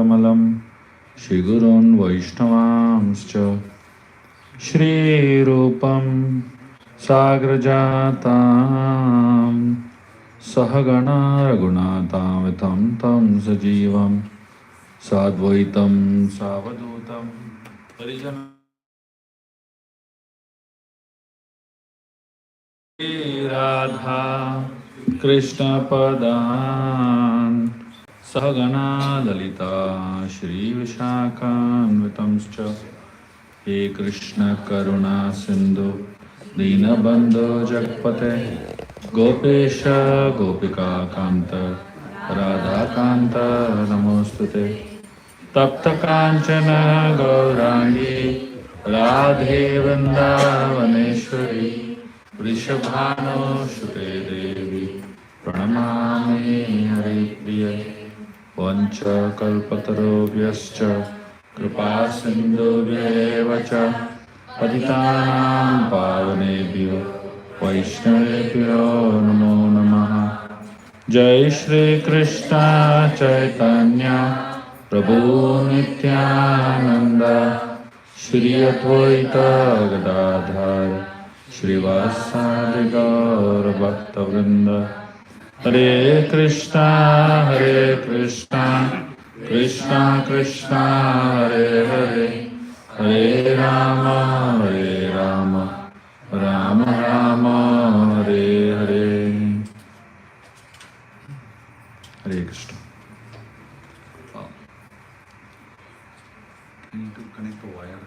Kamalam Shri Gurun Vaishnavamscha Shri Rupam Sagrajatam Sahagana Raghunatam Vitam Tam Sajivam Sadvaitam Savadutam Parijana Radha Krishna Padan Sahagana Lalita Shri Vishakhan Vitamscha He Krishna Karuna Sindhu Dinabandhu Jagpate Gopesha Gopika Kanta Radha Kanta Namostute Tapta Kanchana Gaurani Radhe Vrindavaneshwari Vrishabhano Shute Devi Pranamami Hari Priya Vancha Kalpatarobhyascha Kripa Sindhubhyevacha Patitanam Pavanebhyo Vaishnavebhyo Namo Namaha Jai Shri Krishna Chaitanya Prabhu Nityananda Shri Advaita Gadadhar Shri Vasadi Gaur Bhakta Vrinda Hare Krishna Krishna Krishna Hare Hare Hare Rama Rama Rama Hare Hare Hare Krishna. I need to connect the wire.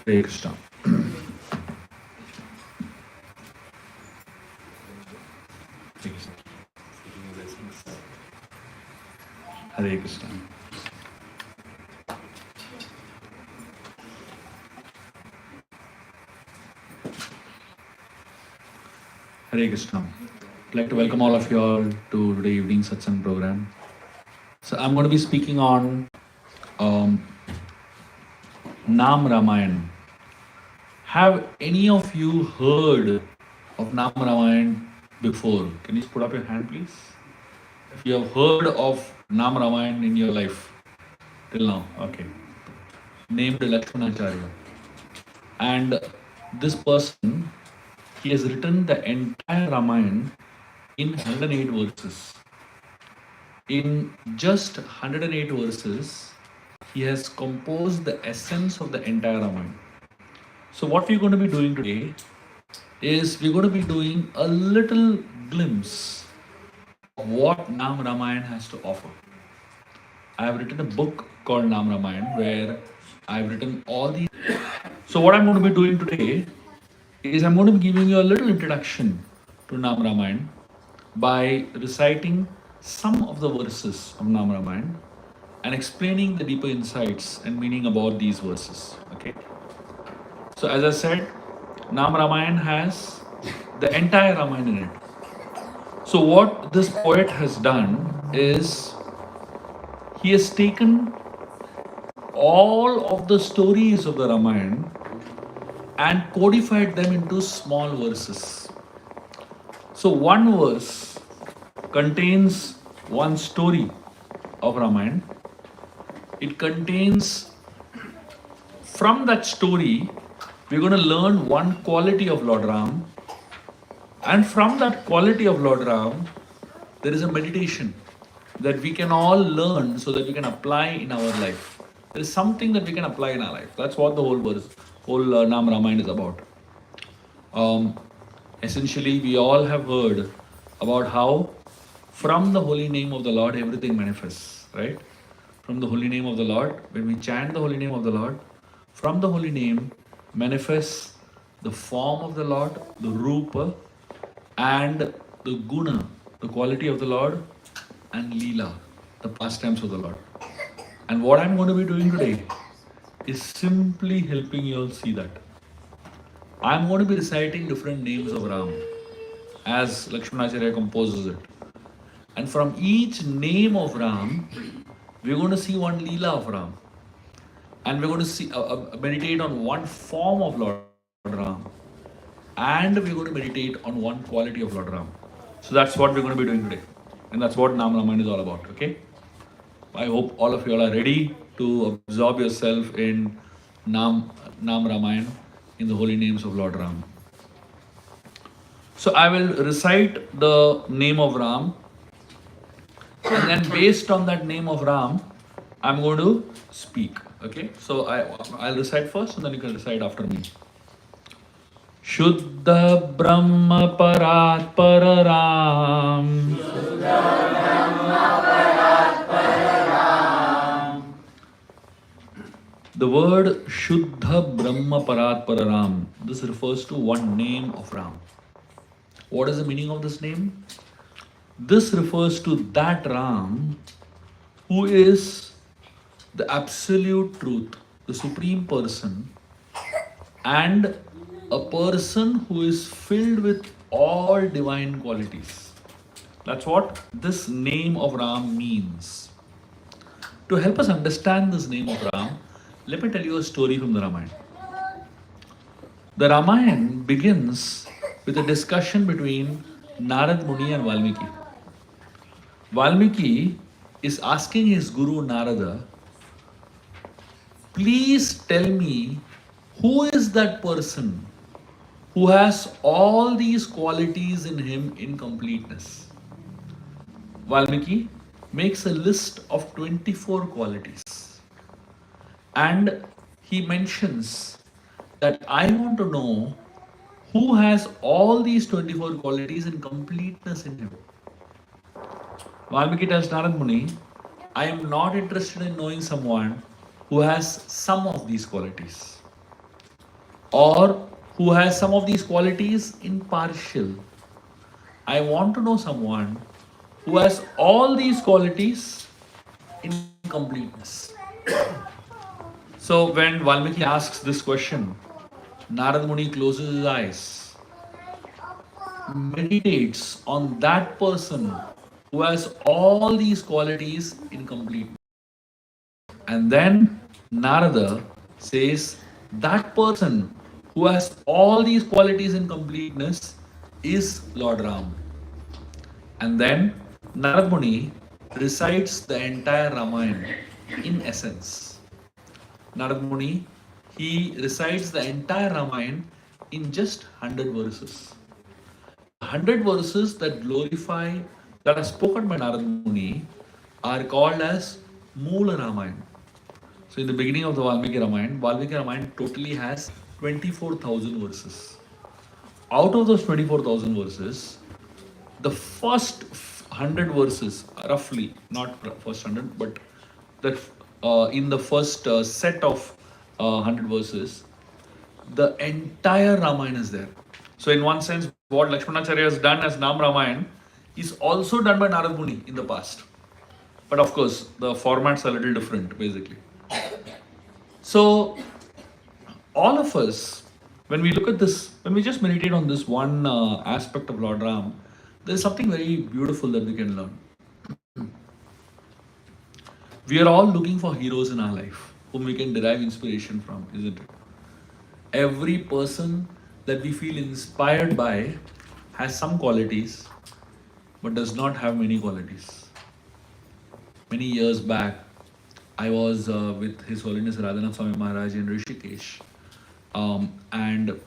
Hare Krishna. Hare Krishna. Hare Krishna. I'd like to welcome all of you all to today evening satsang program. So I'm going to be speaking on Naam Ramayan. Have any of you heard of Naam Ramayan before? Can you put up your hand, please? If you have heard of Naam Ramayan in your life till now, okay. Named Lakshmanacharya. And this person, he has written the entire Ramayan in 108 verses. In just 108 verses, he has composed the essence of the entire Ramayana. So what we're going to be doing today is we're going to be doing a little glimpse of what Naam Ramayan has to offer. I have written a book called Naam Ramayan where I've written all these. So what I'm going to be doing today is I'm going to be giving you a little introduction to Naam Ramayan by reciting some of the verses of Naam Ramayan and explaining the deeper insights and meaning about these verses. Okay. So as I said, Naam Ramayan has the entire Ramayan in it. So what this poet has done is he has taken all of the stories of the Ramayan and codified them into small verses. So one verse contains one story of Ramayan. It contains, from that story, we're going to learn one quality of Lord Ram. And from that quality of Lord Ram, there is a meditation that we can all learn so that we can apply in our life. There is something that we can apply in our life. That's what the whole Naam Ramayan is about. Essentially, we all have heard about how from the holy name of the Lord, everything manifests, right? From the holy name of the Lord, when we chant the holy name of the Lord, from the holy name manifests the form of the Lord, the Rupa, and the Guna, the quality of the Lord, and Leela, the pastimes of the Lord. And what I'm going to be doing today is simply helping you all see that. I'm going to be reciting different names of Ram as Lakshmanacharya composes it. And from each name of Ram, we're going to see one Leela of Ram. And we're going to see meditate on one form of Lord Ram. and we're going to meditate on one quality of Lord Ram. So that's what we're going to be doing today. And that's what Naam Ramayan is all about, okay? I hope all of you all are ready to absorb yourself in Naam Ramayan, in the holy names of Lord Ram. So I will recite the name of Ram, and then based on that name of Ram, I'm going to speak. Okay, so I'll recite first, and then you can recite after me. Shuddha Brahma Parat Pararam. The word Shuddha Brahma Parat Pararam, this refers to one name of Ram. What is the meaning of this name? This refers to that Ram who is the absolute truth, the supreme person, and a person who is filled with all divine qualities. That's what this name of Ram means. To help us understand this name of Ram, let me tell you a story from the Ramayana. The Ramayana begins with a discussion between Narad Muni and Valmiki. Valmiki is asking his guru Narada, please tell me who is that person who has all these qualities in him in completeness. Valmiki makes a list of 24 qualities, and he mentions that I want to know who has all these 24 qualities in completeness in him. Valmiki tells Narad Muni, I am not interested in knowing someone who has some of these qualities, or who has some of these qualities in partial. I want to know someone who has all these qualities in completeness. So when Valmiki asks this question, Narad Muni closes his eyes, meditates on that person who has all these qualities in completeness. And then Narada says, that person who has all these qualities in completeness is Lord Ram. And then Narad Muni recites the entire Ramayana in essence. Narad Muni, he recites the entire Ramayana in just 100 verses. 100 verses that glorify, that are spoken by Narad Muni, are called as Moola Ramayana. So in the beginning of the Valmiki Ramayana totally has 24,000 verses. Out of those 24,000 verses, the first 100 verses, roughly, not first 100, but that in the first set of 100 verses, the entire Ramayana is there. So in one sense, what Lakshmanacharya has done as Naam Ramayan is also done by Narad Muni in the past. But of course, the formats are a little different, basically. So all of us, when we look at this, when we just meditate on this one aspect of Lord Ram, there is something very beautiful that we can learn. We are all looking for heroes in our life whom we can derive inspiration from, isn't it? Every person that we feel inspired by has some qualities, but does not have many qualities. Many years back, I was with His Holiness Radhanath Swami Maharaj in Rishikesh, and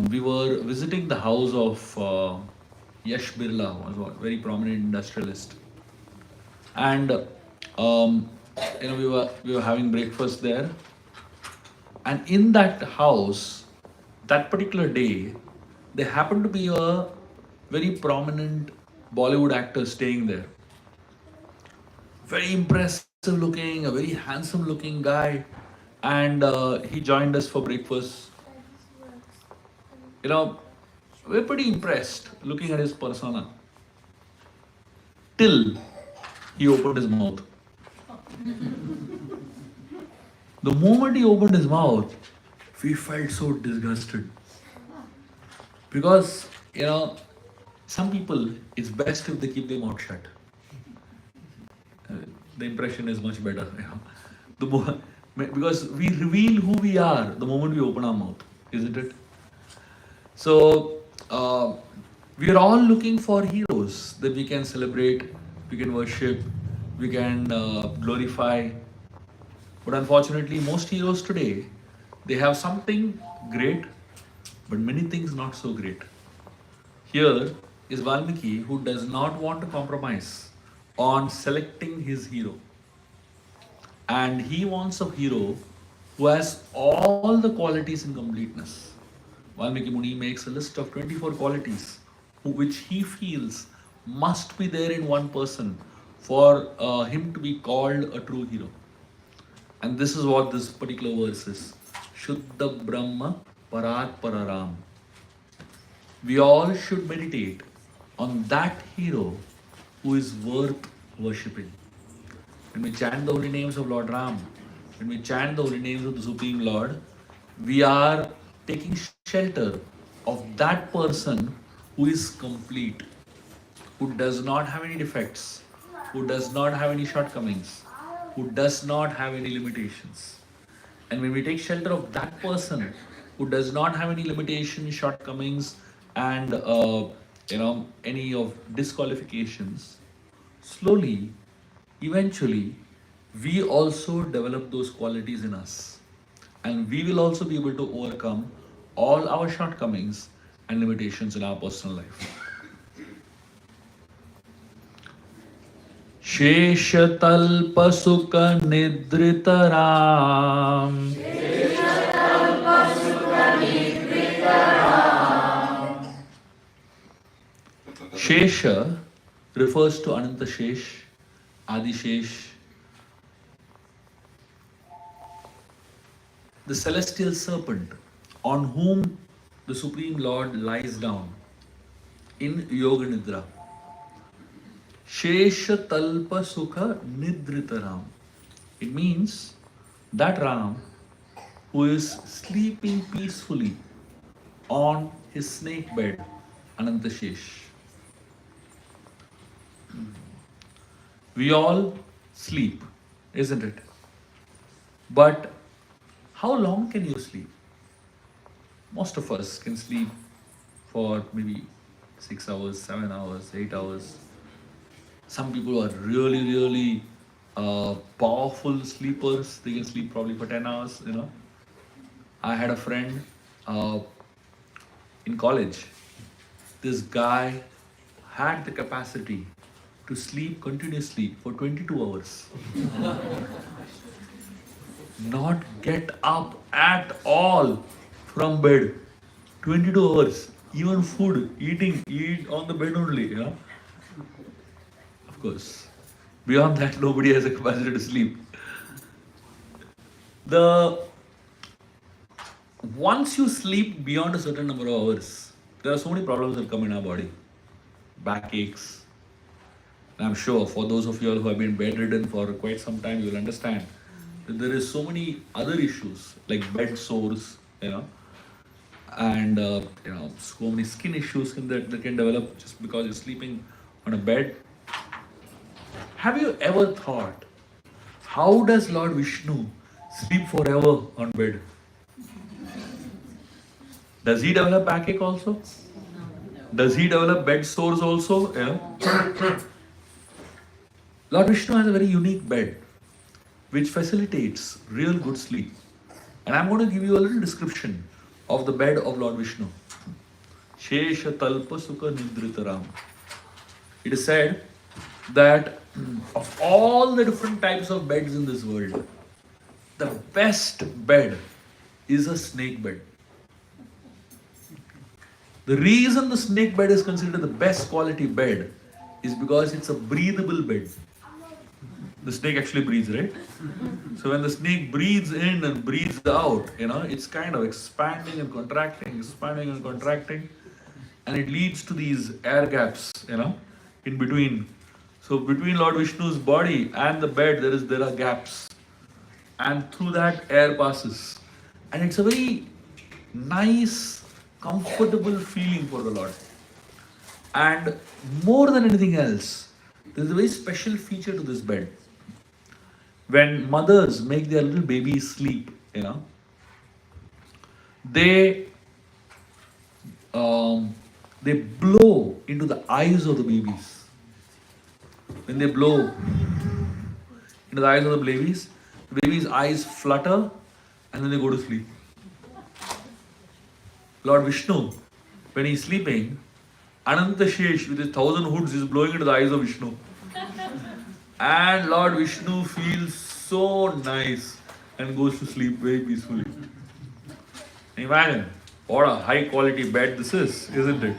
we were visiting the house of Yash Birla, was a very prominent industrialist, and we were having breakfast there, and in that house, that particular day, there happened to be a very prominent Bollywood actor staying there. Very impressive looking, a very handsome looking guy, and he joined us for breakfast. We're pretty impressed looking at his persona. Till he opened his mouth. The moment he opened his mouth, we felt so disgusted. Because, some people, it's best if they keep their mouth shut. The impression is much better. Because we reveal who we are the moment we open our mouth, isn't it? So, we are all looking for heroes that we can celebrate, we can worship, we can glorify. But unfortunately, most heroes today, they have something great, but many things not so great. Here is Valmiki who does not want to compromise on selecting his hero. And he wants a hero who has all the qualities in completeness. Valmiki Muni makes a list of 24 qualities which he feels must be there in one person for him to be called a true hero. And this is what this particular verse is. Shuddha Brahma Parat Pararam. We all should meditate on that hero who is worth worshipping. When we chant the holy names of Lord Ram, when we chant the holy names of the Supreme Lord, we are taking shelter of that person who is complete, who does not have any defects, who does not have any shortcomings, who does not have any limitations. And when we take shelter of that person who does not have any limitations, shortcomings, and any of disqualifications, slowly, eventually, we also develop those qualities in us, and we will also be able to overcome all our shortcomings and limitations in our personal life. शेषतल्पसुखनिद्रितराम् Shesha refers to Ananta Shesh, Adi Shesh, the celestial serpent on whom the Supreme Lord lies down in Yoga Nidra. Shesha Talpa Sukha Nidritaram. It means that Ram who is sleeping peacefully on his snake bed, Ananta Shesh. We all sleep, isn't it? But how long can you sleep? Most of us can sleep for maybe 6 hours, 7 hours, 8 hours. Some people are really, really powerful sleepers. They can sleep probably for 10 hours, I had a friend in college. This guy had the capacity to sleep continuously for 22 hours. Not get up at all from bed. 22 hours. Even food, eat on the bed only, Of course. Beyond that, nobody has a capacity to sleep. Once you sleep beyond a certain number of hours, there are so many problems that come in our body. Backaches. And I'm sure for those of you all who have been bedridden for quite some time, you will understand that there is so many other issues like bed sores, and so many skin issues that can develop just because you're sleeping on a bed. Have you ever thought, how does Lord Vishnu sleep forever on bed? Does he develop backache also? Does he develop bed sores also? Lord Vishnu has a very unique bed which facilitates real good sleep. And I'm going to give you a little description of the bed of Lord Vishnu. Shesha Talpa Sukha Nidritaram. It is said that of all the different types of beds in this world, the best bed is a snake bed. The reason the snake bed is considered the best quality bed is because it's a breathable bed. The snake actually breathes, right? So when the snake breathes in and breathes out, it's kind of expanding and contracting, and it leads to these air gaps, in between. So between Lord Vishnu's body and the bed, there are gaps, and through that air passes, and it's a very nice, comfortable feeling for the Lord. And more than anything else, there's a very special feature to this bed. When mothers make their little babies sleep, they they blow into the eyes of the babies. When they blow into the eyes of the baby's eyes flutter and then they go to sleep. Lord Vishnu, when he's sleeping, Ananta Shesh with his 1,000 hoods is blowing into the eyes of Vishnu. And Lord Vishnu feels so nice and goes to sleep very peacefully. Imagine what a high quality bed this is, isn't it?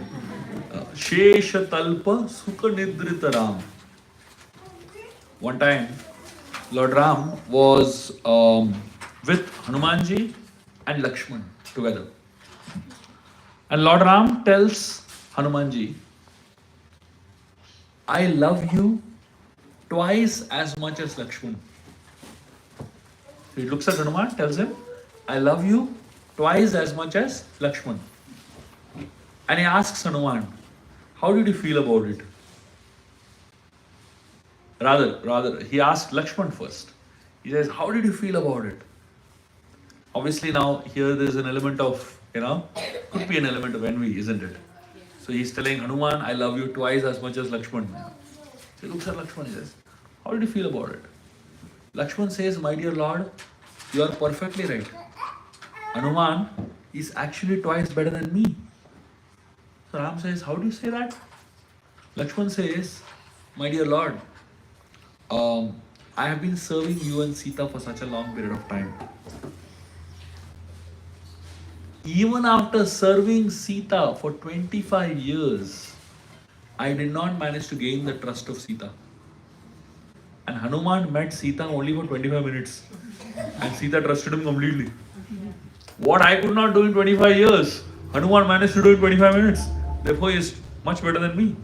Shesha Talpa Sukha Nidrita Ram. One time, Lord Ram was with Hanumanji and Lakshman together. And Lord Ram tells Hanumanji, I love you twice as much as Lakshman. So he looks at Hanuman, tells him, I love you twice as much as Lakshman. And he asks Hanuman, how did you feel about it? Rather, he asked Lakshman first. He says, how did you feel about it? Obviously now here there's an element of, could be an element of envy, isn't it? So he's telling Hanuman, I love you twice as much as Lakshman. So he looks at Lakshman and says, how did you feel about it? Lakshman says, my dear Lord, you are perfectly right. Hanuman is actually twice better than me. So Ram says, how do you say that? Lakshman says, my dear Lord, I have been serving you and Sita for such a long period of time. Even after serving Sita for 25 years, I did not manage to gain the trust of Sita. And Hanuman met Sita only for 25 minutes. And Sita trusted him completely. What I could not do in 25 years, Hanuman managed to do in 25 minutes. Therefore, he is much better than me.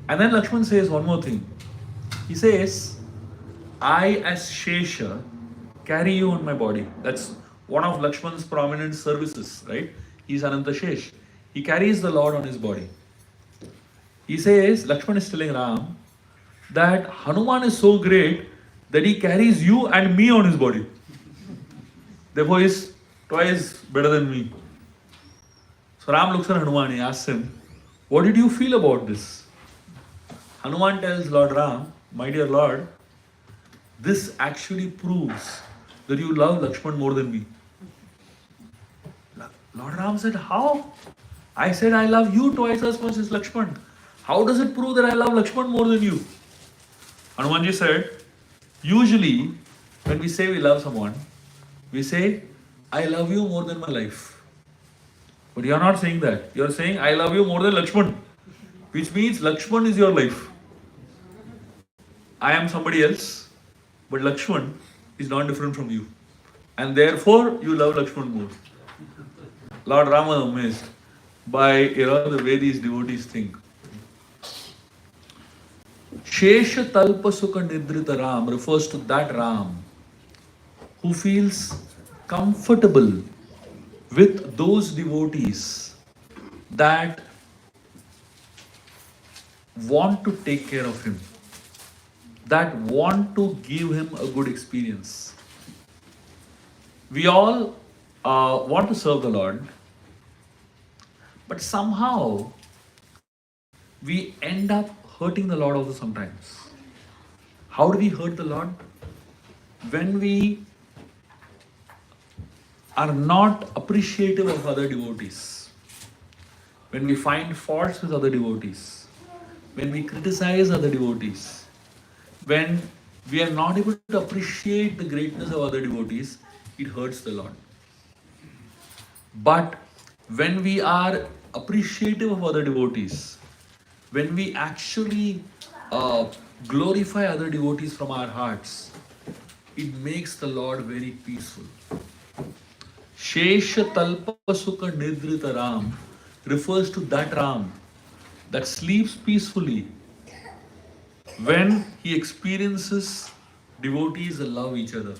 And then Lakshman says one more thing. He says, I as Shesha carry you on my body. That's one of Lakshman's prominent services, right? He's Ananta Shesh. He carries the Lord on his body. He says, Lakshman is telling Ram that Hanuman is so great that he carries you and me on his body. Therefore, he is twice better than me. So Ram looks at Hanuman, he asks him, what did you feel about this? Hanuman tells Lord Ram, my dear Lord, this actually proves that you love Lakshman more than me. Lord Ram said, how? I said I love you twice as much as Lakshman. How does it prove that I love Lakshman more than you? Hanumanji said, usually when we say we love someone, we say, I love you more than my life. But you are not saying that. You are saying, I love you more than Lakshman. Which means Lakshman is your life. I am somebody else, but Lakshman is not different from you. And therefore, you love Lakshman more. Lord Rama is amazed by the way these devotees think. Shesha Talpa Sukha Nidrita Ram refers to that Ram who feels comfortable with those devotees that want to take care of him, that want to give him a good experience. We all want to serve the Lord, but somehow we end up hurting the Lord also sometimes. How do we hurt the Lord? When we are not appreciative of other devotees, when we find faults with other devotees, when we criticize other devotees, when we are not able to appreciate the greatness of other devotees, it hurts the Lord. But when we are appreciative of other devotees, when we actually glorify other devotees from our hearts, it makes the Lord very peaceful. Shesha Talpa Sukha Nidrita Ram refers to that Ram that sleeps peacefully when he experiences devotees love each other.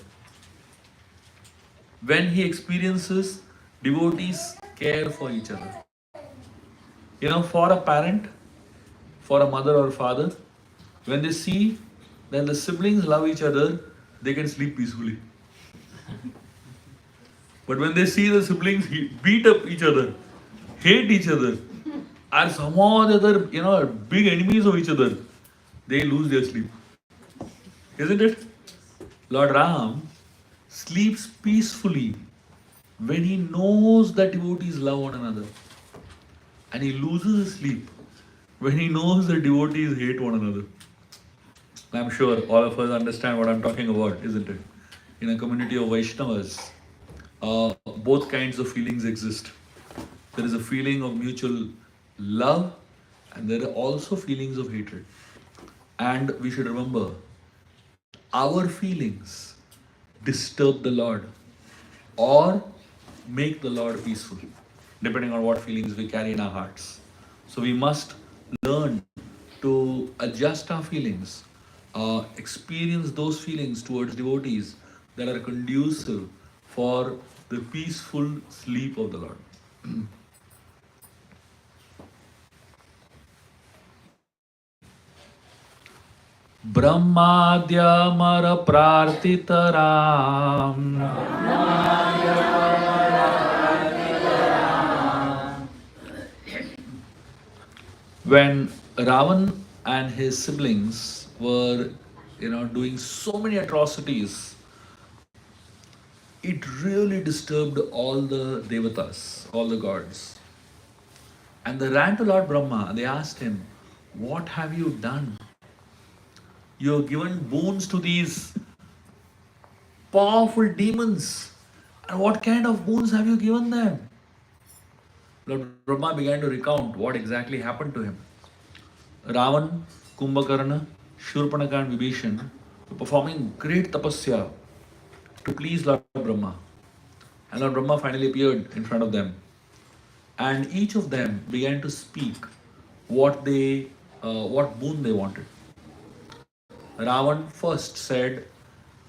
When he experiences devotees care for each other. For a parent, for a mother or father, when they see that the siblings love each other, they can sleep peacefully. But when they see the siblings beat up each other, hate each other, are somehow or the other, big enemies of each other, they lose their sleep. Isn't it? Lord Ram sleeps peacefully when he knows that devotees love one another. And he loses his sleep when he knows that devotees hate one another. I'm sure all of us understand what I'm talking about, isn't it? In a community of Vaishnavas, both kinds of feelings exist. There is a feeling of mutual love, and there are also feelings of hatred. And we should remember, our feelings disturb the Lord or make the Lord peaceful, depending on what feelings we carry in our hearts. So we must learn to adjust our feelings, experience those feelings towards devotees that are conducive for the peaceful sleep of the Lord. Brahmadhyamara prartitaram. When Ravan and his siblings were, doing so many atrocities, it really disturbed all the devatas, all the gods. And they ran to Lord Brahma and they asked him, "What have you done? You have given boons to these powerful demons. And what kind of boons have you given them?" Lord Brahma began to recount what exactly happened to him. Ravan, Kumbhakarna, Shurpanaka and Vibhishan were performing great tapasya to please Lord Brahma. And Lord Brahma finally appeared in front of them. And each of them began to speak what boon they wanted. Ravan first said,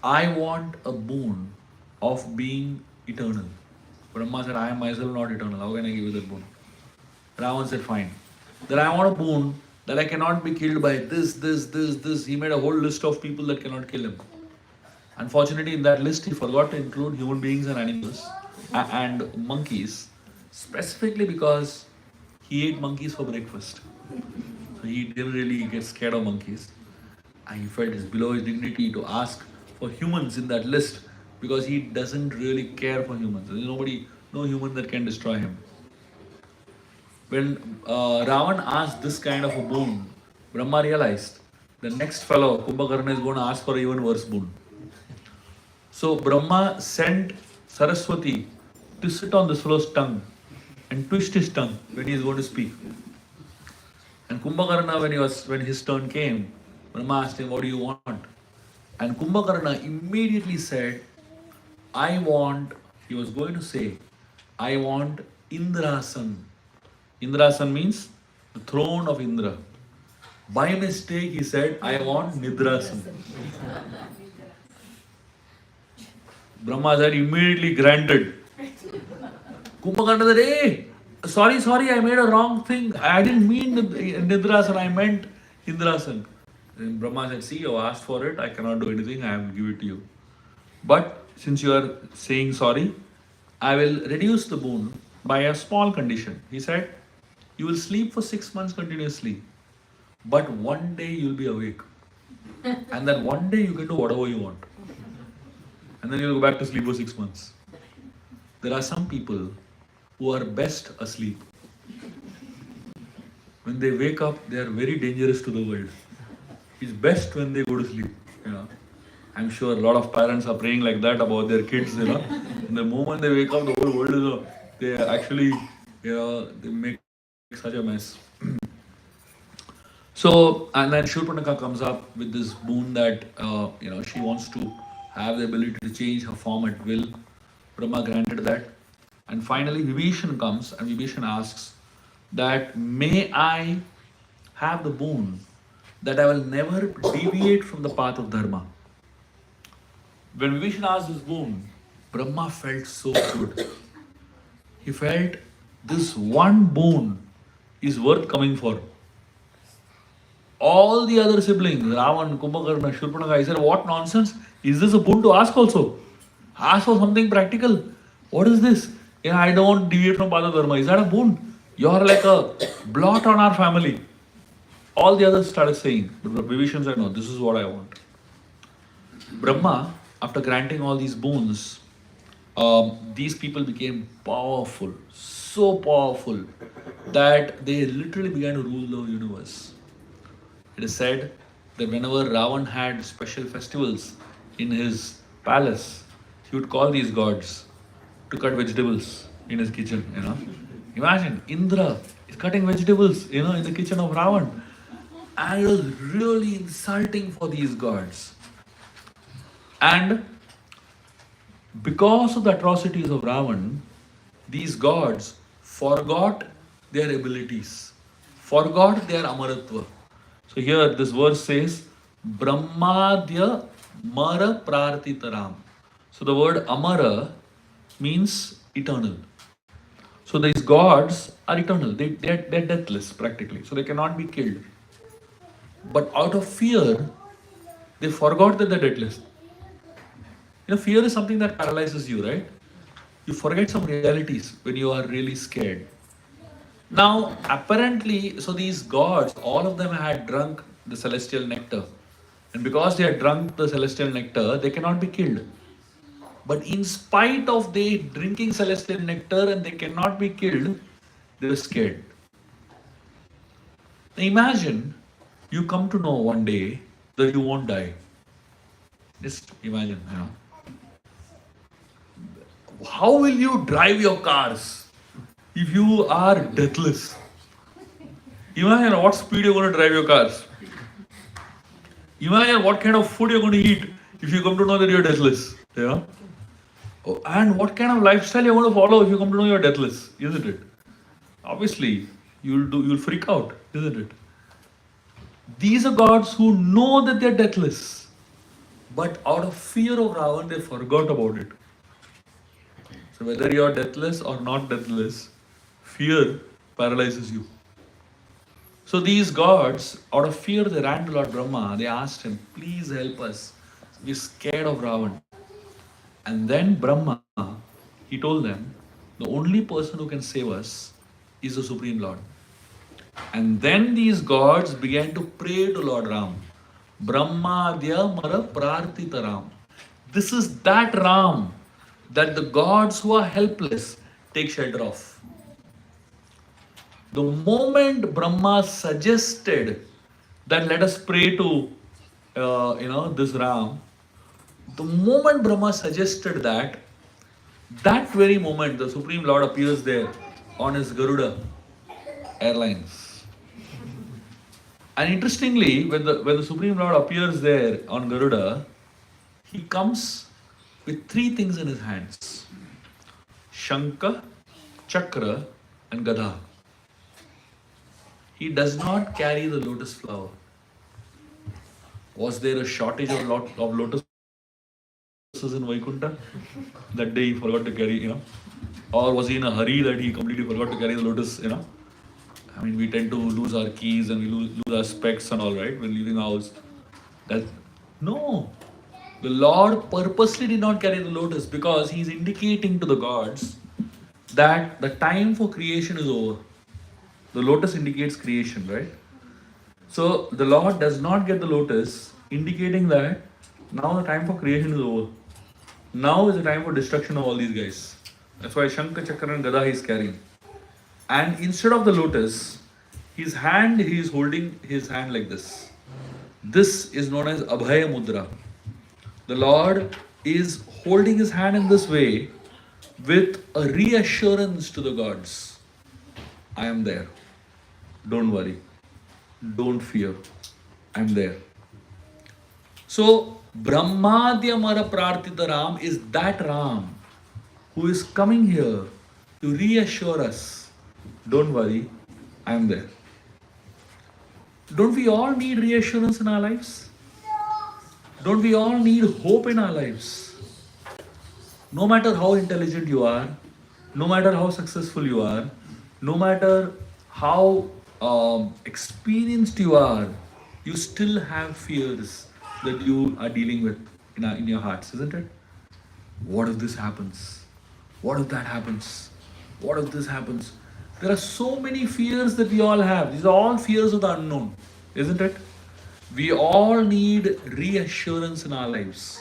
"I want a boon of being eternal." Brahma said, "I am myself not eternal. How can I give you that boon?" Ravan said, "Fine. Then I want a boon that I cannot be killed by this. He made a whole list of people that cannot kill him. Unfortunately, in that list, he forgot to include human beings and animals and monkeys, specifically because he ate monkeys for breakfast. So he didn't really get scared of monkeys. And he felt it's below his dignity to ask for humans in that list because he doesn't really care for humans. There's no human that can destroy him. When Ravan asked this kind of a boon, Brahma realized the next fellow, Kumbhakarna, is going to ask for an even worse boon. So Brahma sent Saraswati to sit on this fellow's tongue and twist his tongue when he is going to speak. And Kumbhakarna, when his turn came, Brahma asked him, "What do you want?" And Kumbhakarna immediately said, he was going to say, "I want Indrasan." Indrasan means the throne of Indra. By mistake, he said, "I want Nidrasan." Brahma said, "Immediately granted." Kumbhakarna said, "Hey, sorry, I made a wrong thing. I didn't mean Nidrasan, I meant Indrasan." And Brahma said, "See, you asked for it, I cannot do anything, I have to give it to you. But since you are saying sorry, I will reduce the boon by a small condition." He said, "You will sleep for 6 months continuously, but one day you will be awake. And then one day you can do whatever you want. And then you will go back to sleep for 6 months." There are some people who are best asleep. When they wake up, they are very dangerous to the world. It's best when they go to sleep. I'm sure a lot of parents are praying like that about their kids. And the moment they wake up, the whole world is. They actually, they make such a mess. So, and then Shurpanaka comes up with this boon that she wants to have the ability to change her form at will. Brahma granted that. And finally, Vibhishan comes and Vibhishan asks that, "May I have the boon that I will never deviate from the path of Dharma?" When Vibhishan asked this boon, Brahma felt so good. He felt this one boon is worth coming for. All the other siblings, Ravan, Kumbhakarna, Shurpanaka, he said, "What nonsense? Is this a boon to ask also? Ask for something practical. What is this? I don't deviate from path of Dharma. Is that a boon? You're like a blot on our family. All the others started saying, but Vibhishan said, no, this is what I want. Brahma, after granting all these boons, these people became powerful, so powerful that they literally began to rule the universe. It is said that whenever Ravan had special festivals in his palace, he would call these gods to cut vegetables in his kitchen. Imagine Indra is cutting vegetables, in the kitchen of Ravan, and it was really insulting for these gods. And because of the atrocities of Ravan, these gods forgot their abilities, forgot their amaratva. So here this verse says, Brahmadya Mara Prartitaram. So the word Amara means eternal. So these gods are eternal. They're deathless practically. So they cannot be killed. But out of fear, they forgot that they're deathless. Fear is something that paralyzes you, right? You forget some realities when you are really scared. Now, apparently, so these gods, all of them had drunk the celestial nectar. And because they had drunk the celestial nectar, they cannot be killed. But in spite of they drinking celestial nectar and they cannot be killed, they were scared. Now imagine you come to know one day that you won't die. Just imagine, How will you drive your cars if you are deathless? Imagine what speed you're going to drive your cars. Imagine what kind of food you're going to eat if you come to know that you're deathless. And what kind of lifestyle you're going to follow if you come to know you're deathless, isn't it? Obviously, you'll freak out, isn't it? These are gods who know that they're deathless, but out of fear of Ravan, they forgot about it. So whether you're deathless or not deathless, fear paralyzes you. So these gods, out of fear, they ran to Lord Brahma. They asked him, please help us. We're scared of Ravan. And then Brahma, he told them, the only person who can save us is the Supreme Lord. And then these gods began to pray to Lord Ram. Brahmadya Mara Prartita Ram. This is that Ram that the gods who are helpless take shelter of. The moment Brahma suggested that let us pray to, this Ram, the moment Brahma suggested that very moment the Supreme Lord appears there on his Garuda Airlines. And interestingly, when the Supreme Lord appears there on Garuda, he comes with three things in his hands: Shankha, Chakra, and Gada. He does not carry the lotus flower. Was there a shortage of lotuses in Vaikunta? That day he forgot to carry, Or was he in a hurry that he completely forgot to carry the lotus, we tend to lose our keys and we lose our specs and all, right, when leaving the house. No. The Lord purposely did not carry the lotus because he is indicating to the gods that the time for creation is over. The lotus indicates creation, right? So the Lord does not get the lotus, indicating that now the time for creation is over. Now is the time for destruction of all these guys. That's why Shankha, Chakra and Gada he is carrying. And instead of the lotus, he is holding his hand like this. This is known as Abhaya Mudra. The Lord is holding his hand in this way with a reassurance to the gods. I am there. Don't worry. Don't fear. I'm there. So, Brahmadya Mara Prartita Ram is that Ram who is coming here to reassure us. Don't worry, I am there. Don't we all need reassurance in our lives? Don't we all need hope in our lives? No matter how intelligent you are, no matter how successful you are, no matter how experienced you are, you still have fears that you are dealing with in your hearts, isn't it? What if this happens? What if that happens? What if this happens? There are so many fears that we all have. These are all fears of the unknown, isn't it? We all need reassurance in our lives.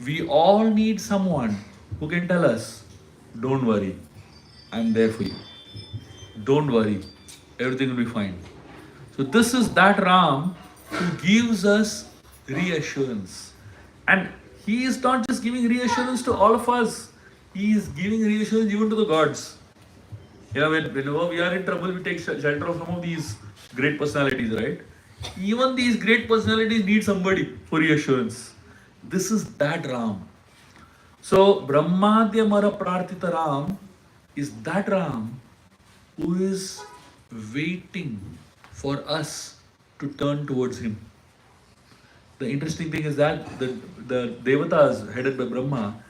We all need someone who can tell us, don't worry, I'm there for you. Don't worry, everything will be fine. So, this is that Ram who gives us reassurance. And he is not just giving reassurance to all of us, he is giving reassurance even to the gods. Whenever we are in trouble, we take shelter of some of these great personalities, right? Even these great personalities need somebody for reassurance. This is that Ram. So, Brahmadya Mara Prarthita Ram is that Ram who is waiting for us to turn towards him. The interesting thing is that the Devatas headed by Brahma,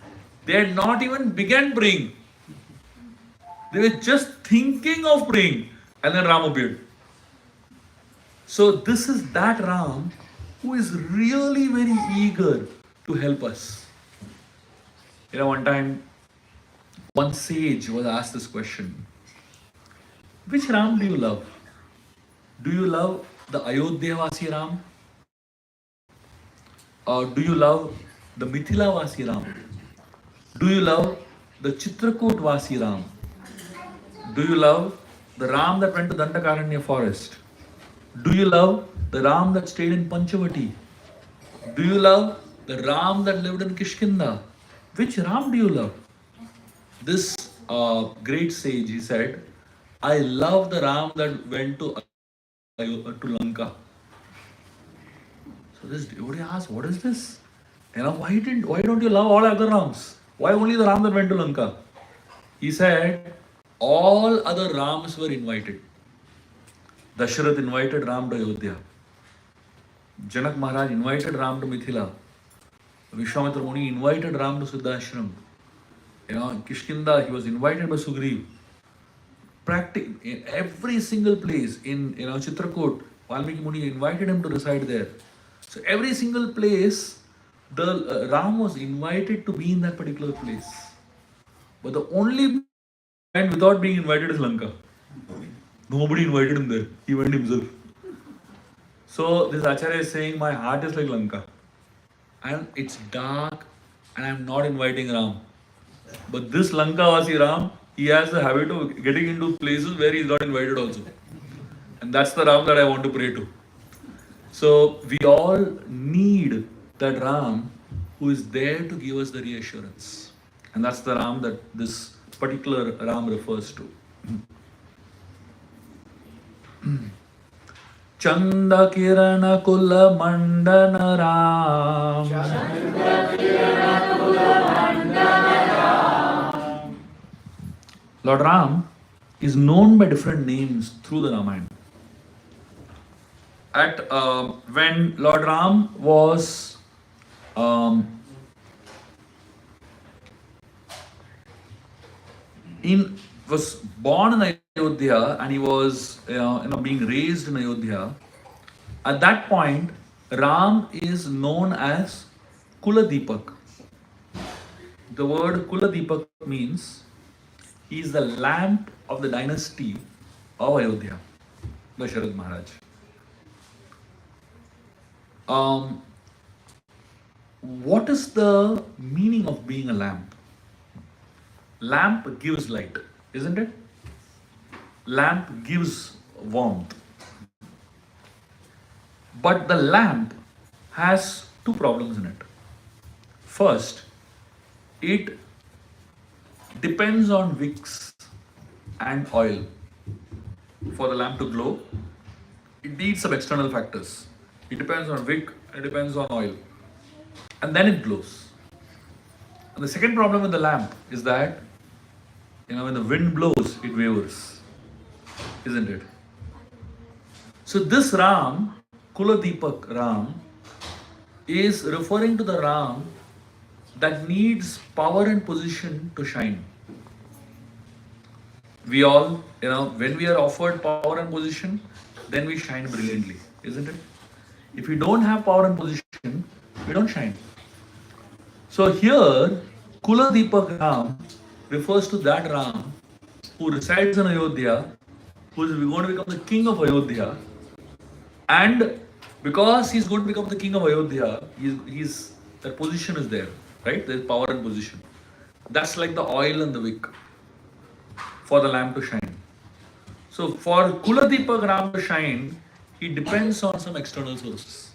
they had not even begun praying. They were just thinking of praying, and then Ram appeared. So this is that Ram who is really very eager to help us. One time, one sage was asked this question: which Ram do you love? Do you love the Ayodhya Vasi Ram? Or do you love the Mithila Vasi Ram? Do you love the Chitrakoot Vasi Ram? Do you love the Ram that went to Dandakaranya forest? Do you love the Ram that stayed in Panchavati? Do you love the Ram that lived in Kishkinda? Which Ram do you love? This great sage, he said, I love the Ram that went to Lanka. So this devotee asked, what is this? Why don't you love all other Rams? Why only the Ram that went to Lanka? He said, all other Rams were invited. Dasharath invited Ram to Ayodhya. Janak Maharaj invited Ram to Mithila. Vishwamitra Muni invited Ram to Siddhashram. Kishkinda, he was invited by Sugriv. In every single place, in Chitrakoot, Valmiki Muni invited him to reside there. So every single place, the Ram was invited to be in that particular place. But the only man without being invited is Lanka. Nobody invited him there. He went himself. So this Acharya is saying, my heart is like Lanka. And it's dark and I'm not inviting Ram. But this Lanka Vasi Ram, he has the habit of getting into places where he is not invited also. And that's the Ram that I want to pray to. So we all need that Ram who is there to give us the reassurance. And that's the Ram that this particular Ram refers to. Chanda Kirana Kula Mandana Ram. Lord Ram is known by different names through the Ramayana. When Lord Ram was born in Ayodhya and he was being raised in Ayodhya, at that point Ram is known as Kula Deepak. The word Kula Deepak means he is the lamp of the dynasty of Ayodhya, Dasharath Maharaj. What is the meaning of being a lamp? Lamp gives light, isn't it? Lamp gives warmth. But the lamp has two problems in it. First, it depends on wicks and oil. For the lamp to glow, it needs some external factors. It depends on wick, it depends on oil. And then it glows. And the second problem with the lamp is that, when the wind blows, it wavers. Isn't it? So this Ram, Kula Deepak Ram, is referring to the Ram that needs power and position to shine. We all, when we are offered power and position, then we shine brilliantly, isn't it? If we don't have power and position, we don't shine. So here, Kula Deepak Ram refers to that Ram who resides in Ayodhya, who is going to become the king of Ayodhya, and because he's going to become the king of Ayodhya, he's that position is there, right? There's power and position. That's like the oil and the wick for the lamp to shine. So for Kuladeepak Ram to shine, he depends on some external sources.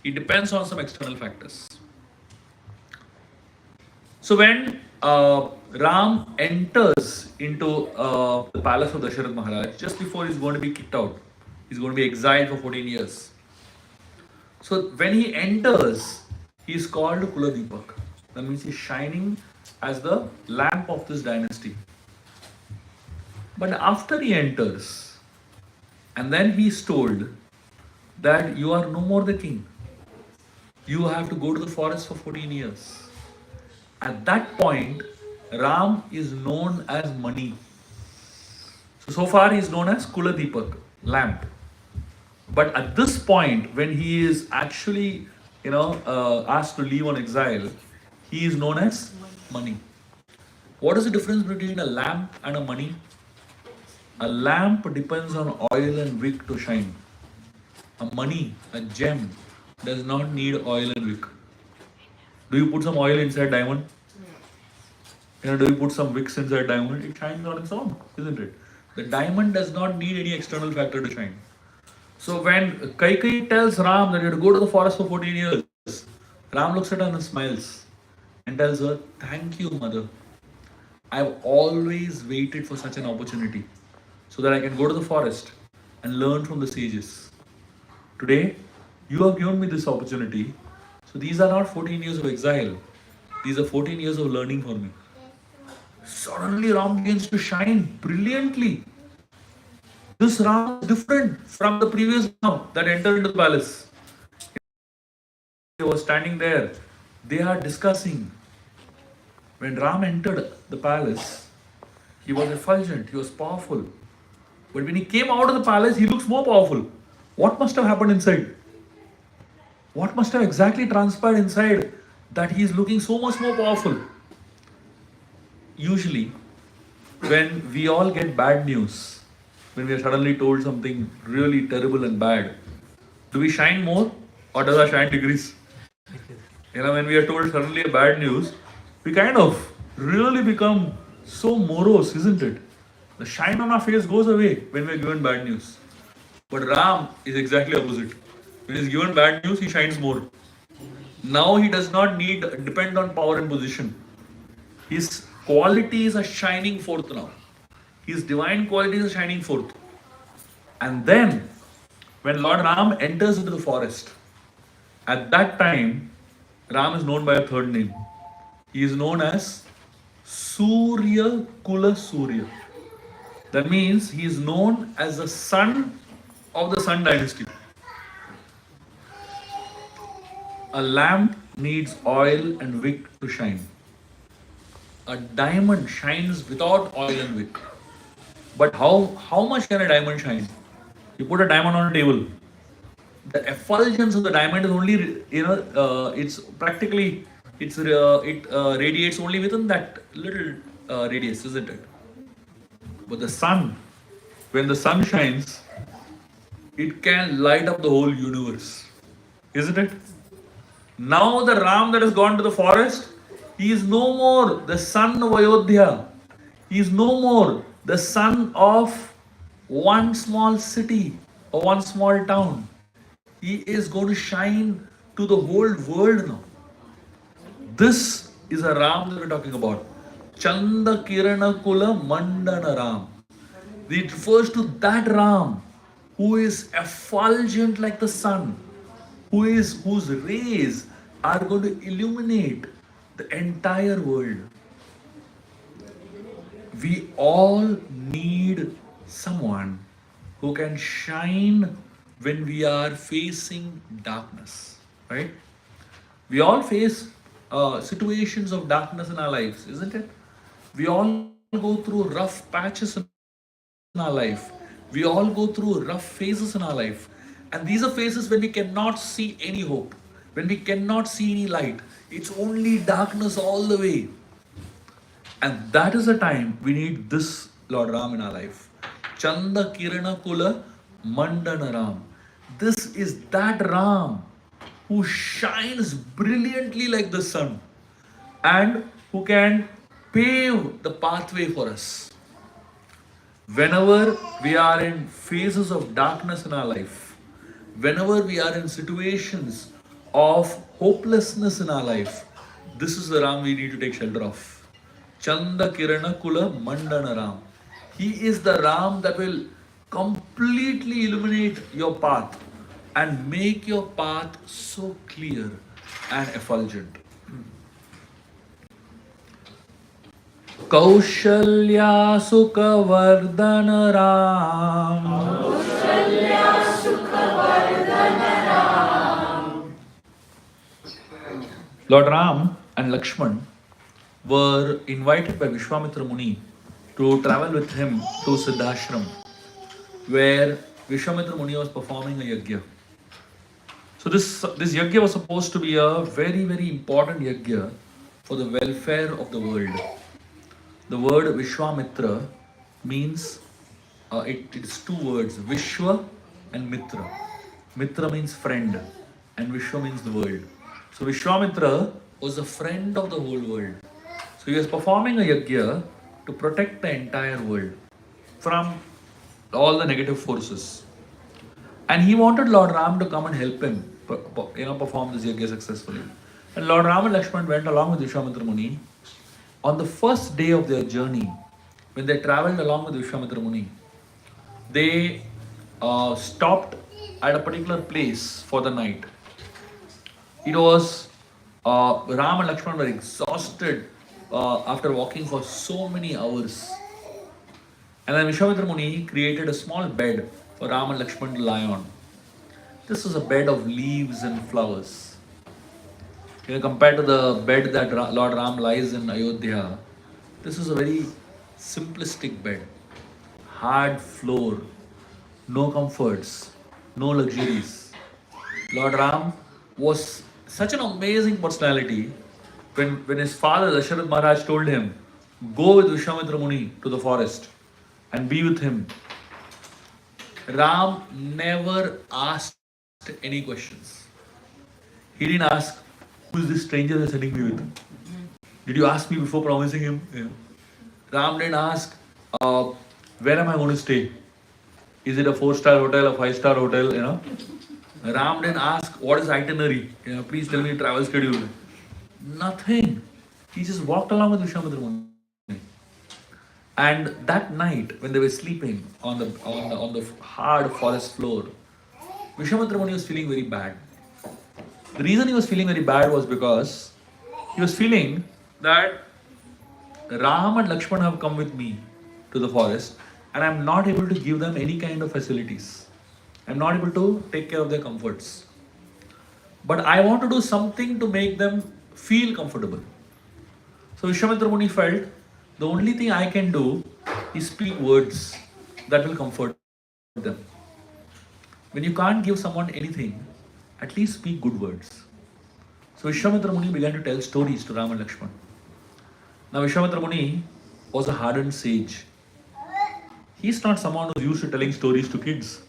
He depends on some external factors. So when Ram enters into the palace of Dasharath Maharaj, just before he's going to be kicked out, he's going to be exiled for 14 years. So when he enters, he is called Kuladeepak. That means he's shining as the lamp of this dynasty. But after he enters, and then he is told that you are no more the king. You have to go to the forest for 14 years. At that point, Ram is known as Mani. So far he is known as Kuladeepak, lamp. But at this point, when he is actually, asked to leave on exile, he is known as Mani. What is the difference between a lamp and a Mani? A lamp depends on oil and wick to shine. A Mani, a gem, does not need oil and wick. Do you put some oil inside diamond? Do you put some wicks inside diamond? It shines on its own, isn't it? The diamond does not need any external factor to shine. So when Kaikeyi tells Ram that you have to go to the forest for 14 years, Ram looks at her and smiles and tells her, "Thank you, mother. I've always waited for such an opportunity so that I can go to the forest and learn from the sages. Today, you have given me this opportunity. So these are not 14 years of exile. These are 14 years of learning for me." Suddenly Ram begins to shine brilliantly. This Ram is different from the previous Ram that entered into the palace. He was standing there. They are discussing. When Ram entered the palace, he was effulgent, he was powerful. But when he came out of the palace, he looks more powerful. What must have happened inside? What must have exactly transpired inside that he is looking so much more powerful? Usually, when we all get bad news, when we are suddenly told something really terrible and bad, do we shine more or does our shine decrease? When we are told suddenly a bad news, we kind of really become so morose, isn't it? The shine on our face goes away when we are given bad news. But Ram is exactly opposite. When he is given bad news, he shines more. Now he does not depend on power and position. His qualities are shining forth now. His divine qualities are shining forth. And then, when Lord Ram enters into the forest, at that time, Ram is known by a third name. He is known as Surya Kula Surya. That means he is known as the son of the Sun dynasty. A lamp needs oil and wick to shine. A diamond shines without oil and wick. But how much can a diamond shine? You put a diamond on a table. The effulgence of the diamond is only, it's practically, it radiates only within that little radius, isn't it? But the sun, when the sun shines, it can light up the whole universe, isn't it? Now the Ram that has gone to the forest, he is no more the son of Ayodhya. He is no more the son of one small city or one small town. He is going to shine to the whole world now. This is a Ram that we're talking about. Chanda Kirana Kula Mandana Ram. It refers to that Ram who is effulgent like the sun, whose rays are going to illuminate the entire world. We all need someone who can shine when we are facing darkness, right? We all face situations of darkness in our lives, isn't it? We all go through rough patches in our life. We all go through rough phases in our life. And these are phases when we cannot see any hope, when we cannot see any light. It's only darkness all the way. And that is the time we need this Lord Ram in our life. Chanda Kirana Kula Mandana Ram. This is that Ram who shines brilliantly like the sun and who can pave the pathway for us. Whenever we are in phases of darkness in our life, whenever we are in situations of hopelessness in our life, this is the Ram we need to take shelter of. Chanda Kirana Kula Mandana Ram. He is the Ram that will completely illuminate your path and make your path so clear and effulgent. Kaushalya Sukhavardhana Ram. Lord Ram and Lakshman were invited by Vishwamitra Muni to travel with him to Siddhashram, where Vishwamitra Muni was performing a yajna. So this yajna was supposed to be a very, very important yajna for the welfare of the world. The word Vishwamitra means, it's two words, Vishwa and Mitra. Mitra means friend and Vishwa means the world. So Vishwamitra was a friend of the whole world. So he was performing a yajna to protect the entire world from all the negative forces. And he wanted Lord Ram to come and help him perform this yajna successfully. And Lord Ram and Lakshman went along with Vishwamitra Muni. On the first day of their journey, when they traveled along with Vishwamitra Muni, they stopped at a particular place for the night. It was Ram and Lakshman were exhausted after walking for so many hours. And then Vishwamitra Muni created a small bed for Ram and Lakshman to lie on. This was a bed of leaves and flowers. Compared to the bed that Lord Ram lies in Ayodhya, this is a very simplistic bed. Hard floor, no comforts, no luxuries. Lord Ram was such an amazing personality. When his father Dasharath Maharaj told him, go with Vishwamitra Muni to the forest and be with him, Ram never asked any questions. He didn't ask, who is this stranger that's sending me with? Did you ask me before promising him? Yeah. Ram didn't ask, where am I going to stay? Is it a 4-star hotel, a 5-star hotel? Ram didn't ask, what is itinerary? Please tell me travel schedule. Nothing. He just walked along with Vishwamitra Muni. And that night, when they were sleeping on the hard forest floor, Vishwamitra Muni was feeling very bad. The reason he was feeling very bad was because he was feeling that Ram and Lakshman have come with me to the forest and I'm not able to give them any kind of facilities. I'm not able to take care of their comforts. But I want to do something to make them feel comfortable. So Vishwamitra Muni felt the only thing I can do is speak words that will comfort them. When you can't give someone anything, at least speak good words. So Vishwamitra Muni began to tell stories to Ram and Lakshman. Now Vishwamitra Muni was a hardened sage. He's not someone who's used to telling stories to kids.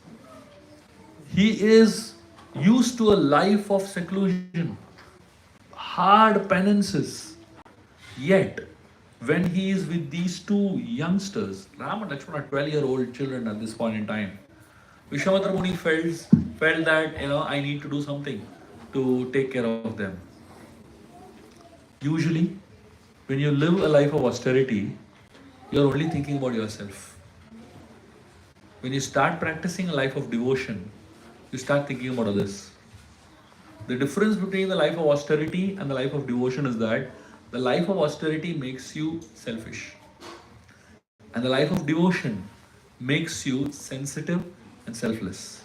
He is used to a life of seclusion, hard penances. Yet, when he is with these two youngsters, Ram and Lakshman are 12-year-old children at this point in time, Vishwamitra Muni felt that I need to do something to take care of them. Usually, when you live a life of austerity, you're only thinking about yourself. When you start practicing a life of devotion, you start thinking about others. The difference between the life of austerity and the life of devotion is that the life of austerity makes you selfish. And the life of devotion makes you sensitive and selfless.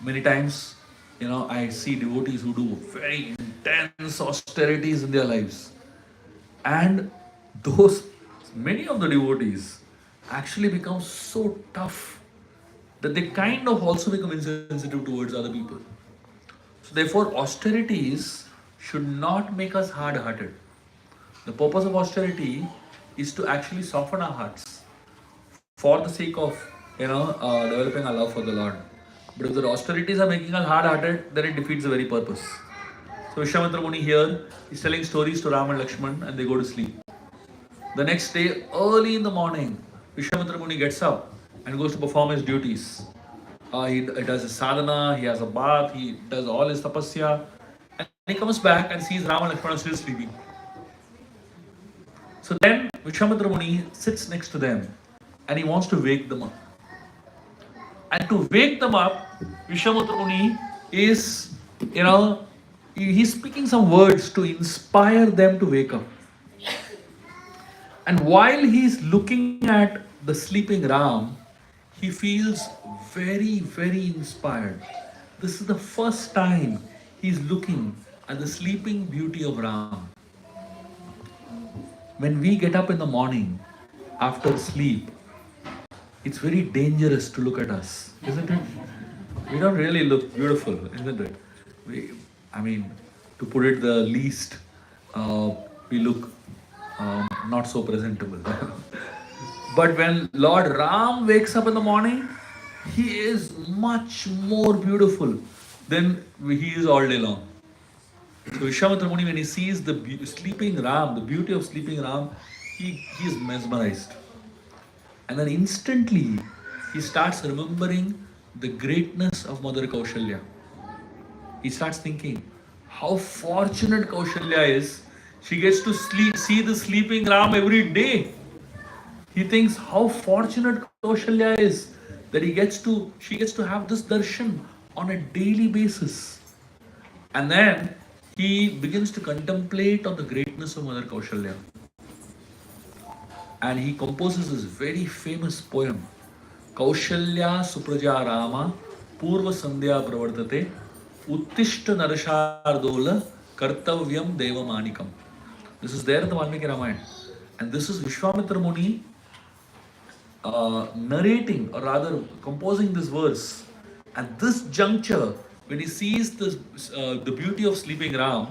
Many times, I see devotees who do very intense austerities in their lives. And many of the devotees actually become so tough that they kind of also become insensitive towards other people. So therefore, austerities should not make us hard-hearted. The purpose of austerity is to actually soften our hearts for the sake of developing our love for the Lord. But if the austerities are making us hard-hearted, then it defeats the very purpose. So Vishwamitra Muni here is telling stories to Ram and Lakshman, and they go to sleep. The next day, early in the morning, Vishwamitra Muni gets up and goes to perform his duties. He does his sadhana, he has a bath, he does all his tapasya, and he comes back and sees Ram and Lakshmana still sleeping. So then Vishwamitra Muni sits next to them and he wants to wake them up. And to wake them up, Vishwamitra Muni is, he's speaking some words to inspire them to wake up. And while he's looking at the sleeping Ram, he feels very, very inspired. This is the first time he's looking at the sleeping beauty of Ram. When we get up in the morning after sleep, it's very dangerous to look at us, isn't it? We don't really look beautiful, isn't it? To put it the least, we look not so presentable. But when Lord Ram wakes up in the morning, he is much more beautiful than he is all day long. So Vishwamitra Muni, when he sees the sleeping Ram, the beauty of sleeping Ram, he is mesmerized. And then instantly, he starts remembering the greatness of Mother Kaushalya. He starts thinking, how fortunate Kaushalya is. She gets to see the sleeping Ram every day. He thinks how fortunate Kaushalya is that she gets to have this darshan on a daily basis. And then he begins to contemplate on the greatness of Mother Kaushalya. And he composes this very famous poem, Kaushalya Supraja Rama Purva Sandhya Pravartate Uttishta Narashardola Kartavyam Deva Manikam. This is there in the Valmiki Ramayana. And this is Vishwamitra Muni narrating, or rather composing this verse. At this juncture, when he sees the beauty of sleeping Ram,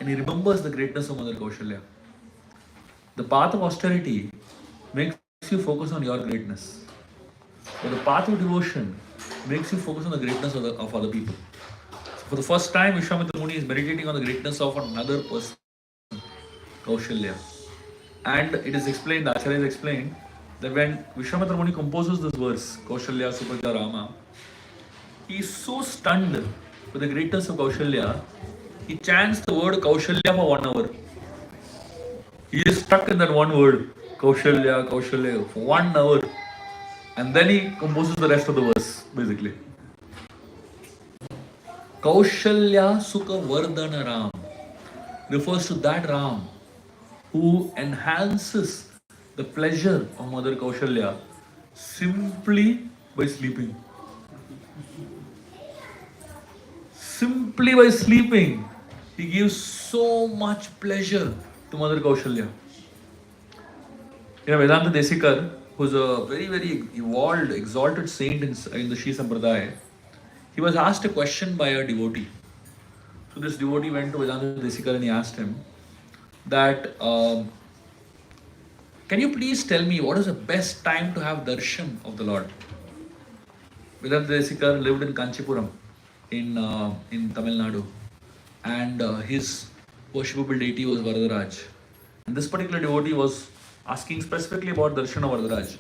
and he remembers the greatness of Mother Kaushalya. The path of austerity makes you focus on your greatness. But the path of devotion makes you focus on the greatness of other people. So for the first time, Vishwamitra Muni is meditating on the greatness of another person, Kaushalya. And it is explained, the Acharya is explained, that when Vishwamitra Muni composes this verse, Kaushalya Supraja Rama, he is so stunned with the greatness of Kaushalya, he chants the word Kaushalya for 1 hour. He is stuck in that one word, Kaushalya, Kaushalya, for 1 hour. And then he composes the rest of the verse, basically. Kaushalya Sukha Vardhana Ram refers to that Ram who enhances the pleasure of Mother Kaushalya simply by sleeping. Simply by sleeping, he gives so much pleasure to Mother Kaushalya. Vedanta Desikar, who's a very, very evolved, exalted saint in the Shri Sampradaya, he was asked a question by a devotee. So this devotee went to Vedanta Desikar and he asked him that, can you please tell me what is the best time to have darshan of the Lord? Vedanta Desikar lived in Kanchipuram in Tamil Nadu, and his worshipable deity was Varadaraj. And this particular devotee was asking specifically about darshan of Varadaraj.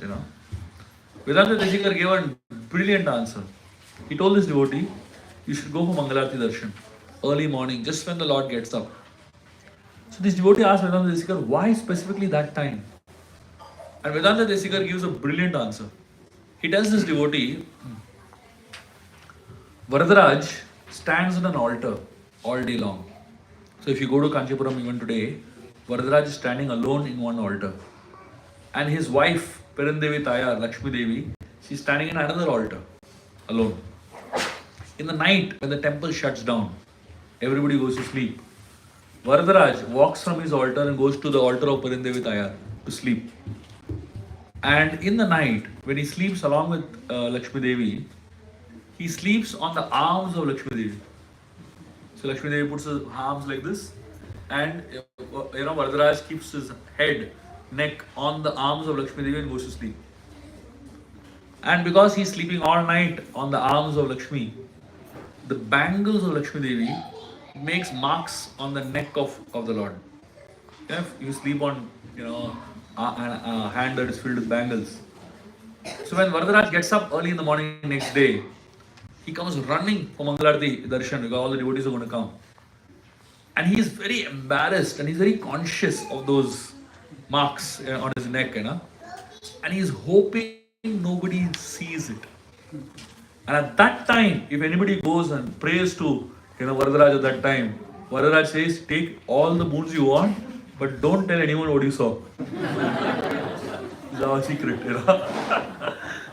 Vedanta Desikar gave a brilliant answer. He told this devotee, you should go for Mangalarti darshan early morning, just when the Lord gets up. So this devotee asked Vedanta Desikar, why specifically that time? And Vedanta Desikar gives a brilliant answer. He tells this devotee, Varadaraj stands on an altar all day long. So if you go to Kanchipuram even today, Varadaraj is standing alone in one altar. And his wife, Perandevi Tayar, Lakshmi Devi, she's standing in another altar, alone. In the night, when the temple shuts down, everybody goes to sleep. Varadaraj walks from his altar and goes to the altar of Perandevi Tayar to sleep. And in the night, when he sleeps along with Lakshmi Devi, he sleeps on the arms of Lakshmi Devi. So Lakshmi Devi puts her arms like this, and Varadaraj keeps his head neck on the arms of Lakshmi Devi and goes to sleep. And because he's sleeping all night on the arms of Lakshmi, the bangles of Lakshmi Devi makes marks on the neck of the Lord. If you sleep on, a hand that is filled with bangles. So when Varadaraj gets up early in the morning next day, he comes running for Mangalarti Darshan because all the devotees are going to come. And he is very embarrassed and he's very conscious of those marks on his neck, and he's hoping nobody sees it. And at that time, if anybody goes and prays to Varadaraj at that time, Varadaraj says, take all the boons you want, but don't tell anyone what you saw. It's our secret,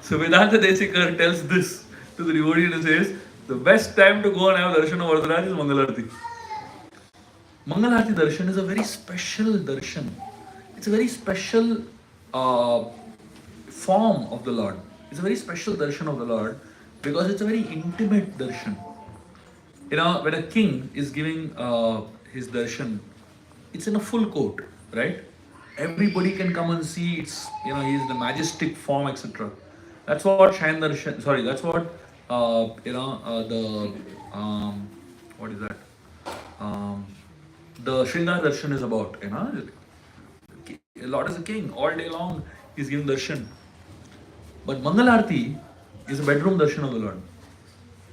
So Vedanta Desikar tells this to the devotee and says, the best time to go and have darshan of Varadaraj is Mangalarti. Mangalarti darshan is a very special darshan. It's a very special form of the Lord. It's a very special darshan of the Lord because it's a very intimate darshan. When a king is giving his darshan, it's in a full court, right? Everybody can come and see. It's he's in a majestic form, etc. That's what Shayan Darshan. Sorry, that's what what is that? The Shringar Darshan is about. The Lord is a king. All day long, he's giving darshan. But Mangalarti is a bedroom darshan of the Lord.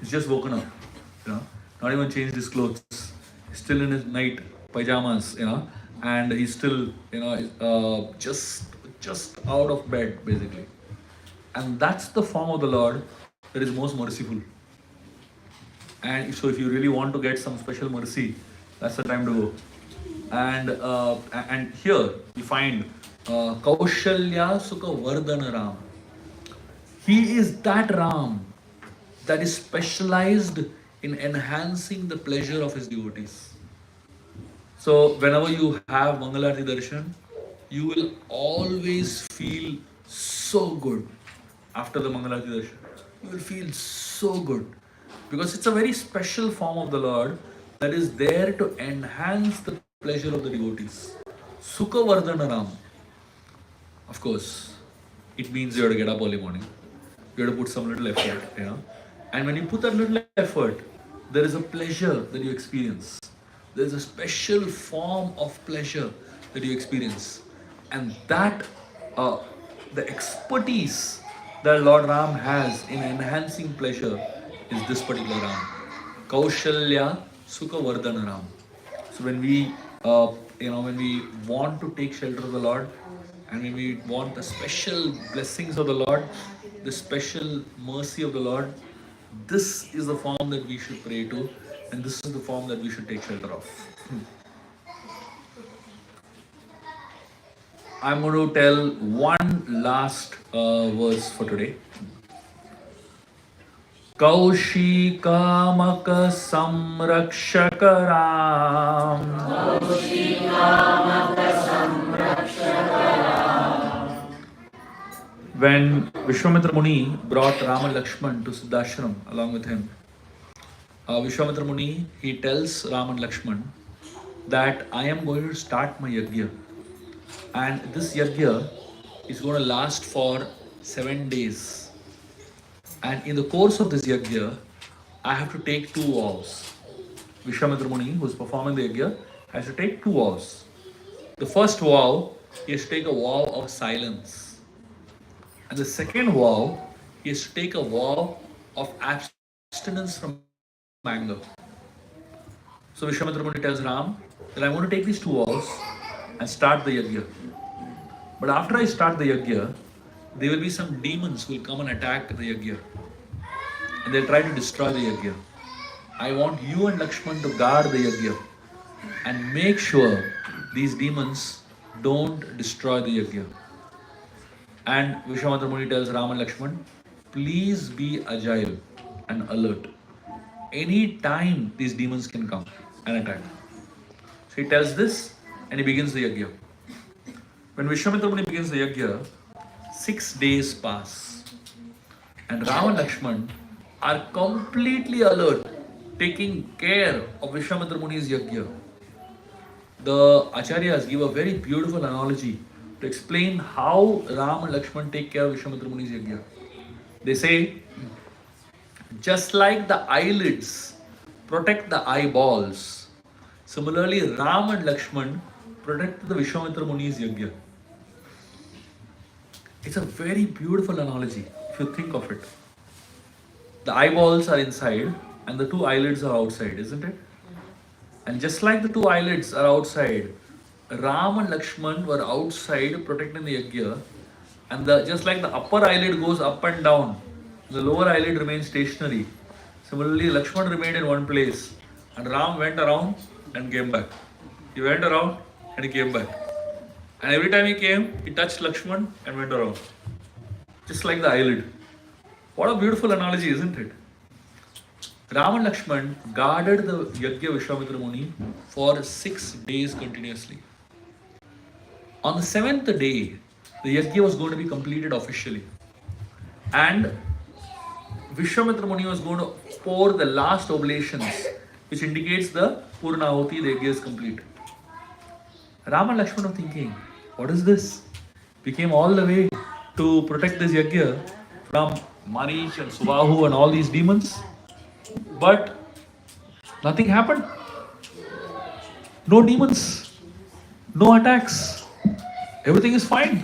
He's just woken up, not even changed his clothes. He's still in his night pajamas, and he's still, just out of bed, basically. And that's the form of the Lord that is most merciful. And so if you really want to get some special mercy, that's the time to go. And here we find Kaushalya Sukha Vardhana Ram. He is that Ram that is specialized in enhancing the pleasure of his devotees. So whenever you have Mangalarti Darshan, you will always feel so good after the Mangalarti Darshan. You will feel so good because it's a very special form of the Lord that is there to enhance the pleasure of the devotees. Sukha Vardhana Ram. Of course, it means you have to get up early morning. You have to put some little effort, And when you put that little effort, there is a pleasure that you experience. There is a special form of pleasure that you experience. And that, the expertise that Lord Ram has in enhancing pleasure is this particular Ram. Kaushalya Sukha Vardhana Ram. So when we, when we want to take shelter of the Lord, and when we want the special blessings of the Lord, the special mercy of the Lord, this is the form that we should pray to, and this is the form that we should take shelter of. I'm going to tell one last verse for today. Kaushikamaka Samrakshaka Ram. When Vishwamitra Muni brought Rama and Lakshman to Siddhashram along with him, Vishwamitra Muni, he tells Rama and Lakshman that I am going to start my yajna, and this yajna is going to last for 7 days. And in the course of this yajna, I have to take 2 vows. Vishwamitra Muni, who is performing the yajna, has to take 2 vows. The first vow, he has to take a vow of silence. And the second vow, he has to take a vow of abstinence from anger. So Vishwamitra Muni tells Ram that I'm going to take these 2 vows and start the yajna. But after I start the yajna, there will be some demons who will come and attack the yajna. And they'll try to destroy the yajna. I want you and Lakshman to guard the yajna and make sure these demons don't destroy the yajna. And Vishwamitra Muni tells Ram and Lakshman, please be agile and alert. Any time these demons can come and attack. So he tells this and he begins the yajna. When Vishwamitra Muni begins the yajna, 6 days pass. And Ram and Lakshman are completely alert, taking care of Vishwamitra Muni's yajna. The Acharyas give a very beautiful analogy to explain how Ram and Lakshman take care of Vishwamitra Muni's yajna. They say, just like the eyelids protect the eyeballs, similarly Ram and Lakshman protect the Vishwamitra Muni's yajna. It's a very beautiful analogy if you think of it. The eyeballs are inside and the two eyelids are outside, isn't it? And just like the two eyelids are outside, Ram and Lakshman were outside protecting the yajna, and just like the upper eyelid goes up and down, the lower eyelid remains stationary. Similarly, Lakshman remained in one place, and Ram went around and came back. He went around and he came back. And every time he came, he touched Lakshman and went around. Just like the eyelid. What a beautiful analogy, isn't it? Ram and Lakshman guarded the Yajna Vishwamitra Muni for 6 days continuously. On the 7th day, the Yajna was going to be completed officially. And Vishwamitra Muni was going to pour the last oblations, which indicates the Purnahuti, the Yajna is complete. Ram and Lakshman are thinking, what is this? We came all the way to protect this Yajna from Marish and Subahu and all these demons. But nothing happened. No demons, no attacks. Everything is fine.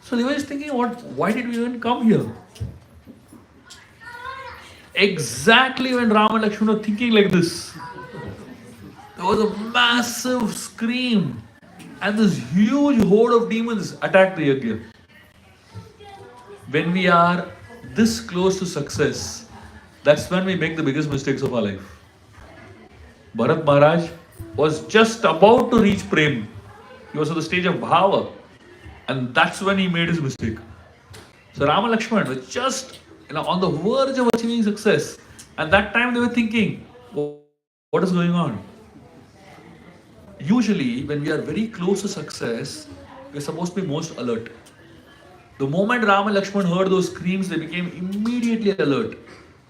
So they were just thinking, why did we even come here? Exactly when Ram and Lakshman were thinking like this, there was a massive scream and this huge horde of demons attacked the Yajna. When we are this close to success, that's when we make the biggest mistakes of our life. Bharat Maharaj was just about to reach Prem. He was at the stage of Bhava. And that's when he made his mistake. So Rama and Lakshman were just on the verge of achieving success. And that time they were thinking, what is going on? Usually, when we are very close to success, we are supposed to be most alert. The moment Ram and Lakshman heard those screams, they became immediately alert.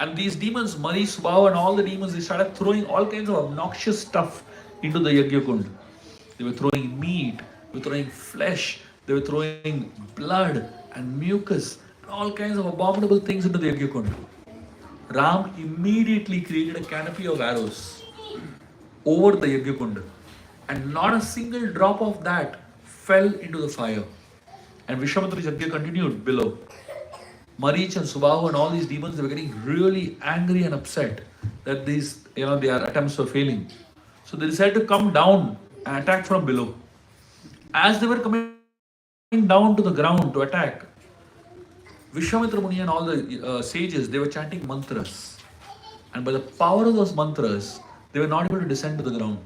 And these demons, Mari, Subhav and all the demons, they started throwing all kinds of obnoxious stuff into the Yajna Kund. They were throwing meat, they were throwing flesh, they were throwing blood and mucus, and all kinds of abominable things into the Yajna Kund. Ram immediately created a canopy of arrows over the Yajna Kund. And not a single drop of that fell into the fire. And Vishwamitra's Yajna continued below. Marich and Subahu and all these demons, they were getting really angry and upset that these, their attempts were failing. So they decided to come down and attack from below. As they were coming down to the ground to attack, Vishwamitra Muni and all the sages, they were chanting mantras. And by the power of those mantras, they were not able to descend to the ground.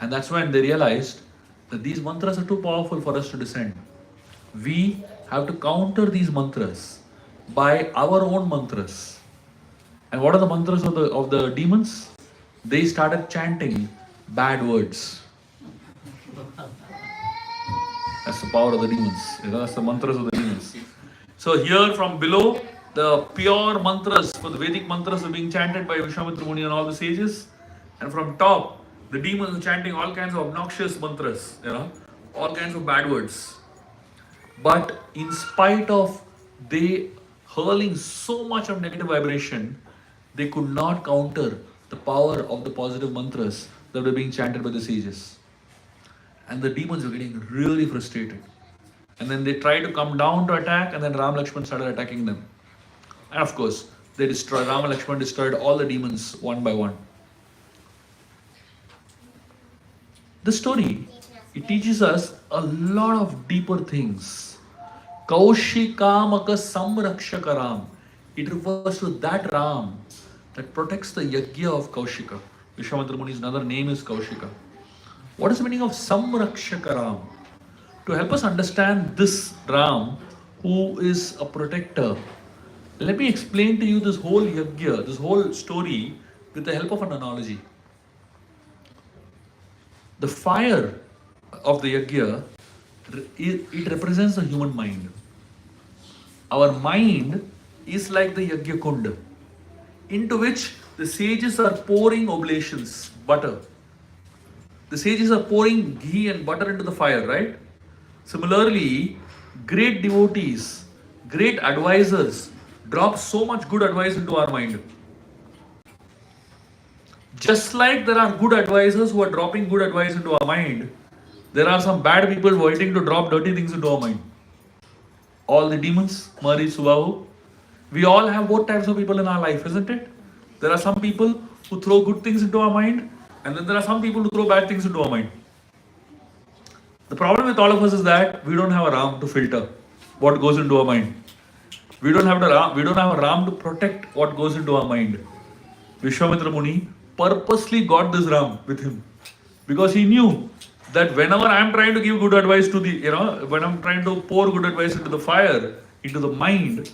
And that's when they realized that these mantras are too powerful for us to descend. We have to counter these mantras by our own mantras. And what are the mantras of the demons? They started chanting bad words. That's the power of the demons. That's the mantras of the demons. So here from below, the pure mantras, for the Vedic mantras are being chanted by Vishwamitra Muni and all the sages. And from top, the demons are chanting all kinds of obnoxious mantras, all kinds of bad words. But in spite of they hurling so much of negative vibration, they could not counter the power of the positive mantras that were being chanted by the sages. And the demons were getting really frustrated. And then they tried to come down to attack, and then Ram Lakshman started attacking them. And of course, Ram and Lakshman destroyed all the demons one by one. The story, it teaches us a lot of deeper things. Kaushikamaka Samrakshakaram. It refers to that Ram that protects the Yajna of Kaushika. Vishwamitra Muni's another name is Kaushika. What is the meaning of Samrakshakaram? To help us understand this Ram, who is a protector, let me explain to you this whole Yajna, this whole story with the help of an analogy. The fire of the Yajna, it represents the human mind. Our mind is like the Yajna Kund, into which the sages are pouring oblations, butter. The sages are pouring ghee and butter into the fire, right? Similarly, great devotees, great advisors drop so much good advice into our mind. Just like there are good advisors who are dropping good advice into our mind, there are some bad people waiting to drop dirty things into our mind. All the demons, Mari, Subahu, we all have both types of people in our life, isn't it? There are some people who throw good things into our mind, and then there are some people who throw bad things into our mind. The problem with all of us is that we don't have a ram to filter what goes into our mind. We don't have a ram to protect what goes into our mind. Vishwamitra Muni purposely got this ram with him because he knew that whenever I am trying to give good advice to when I'm trying to pour good advice into the fire, into the mind,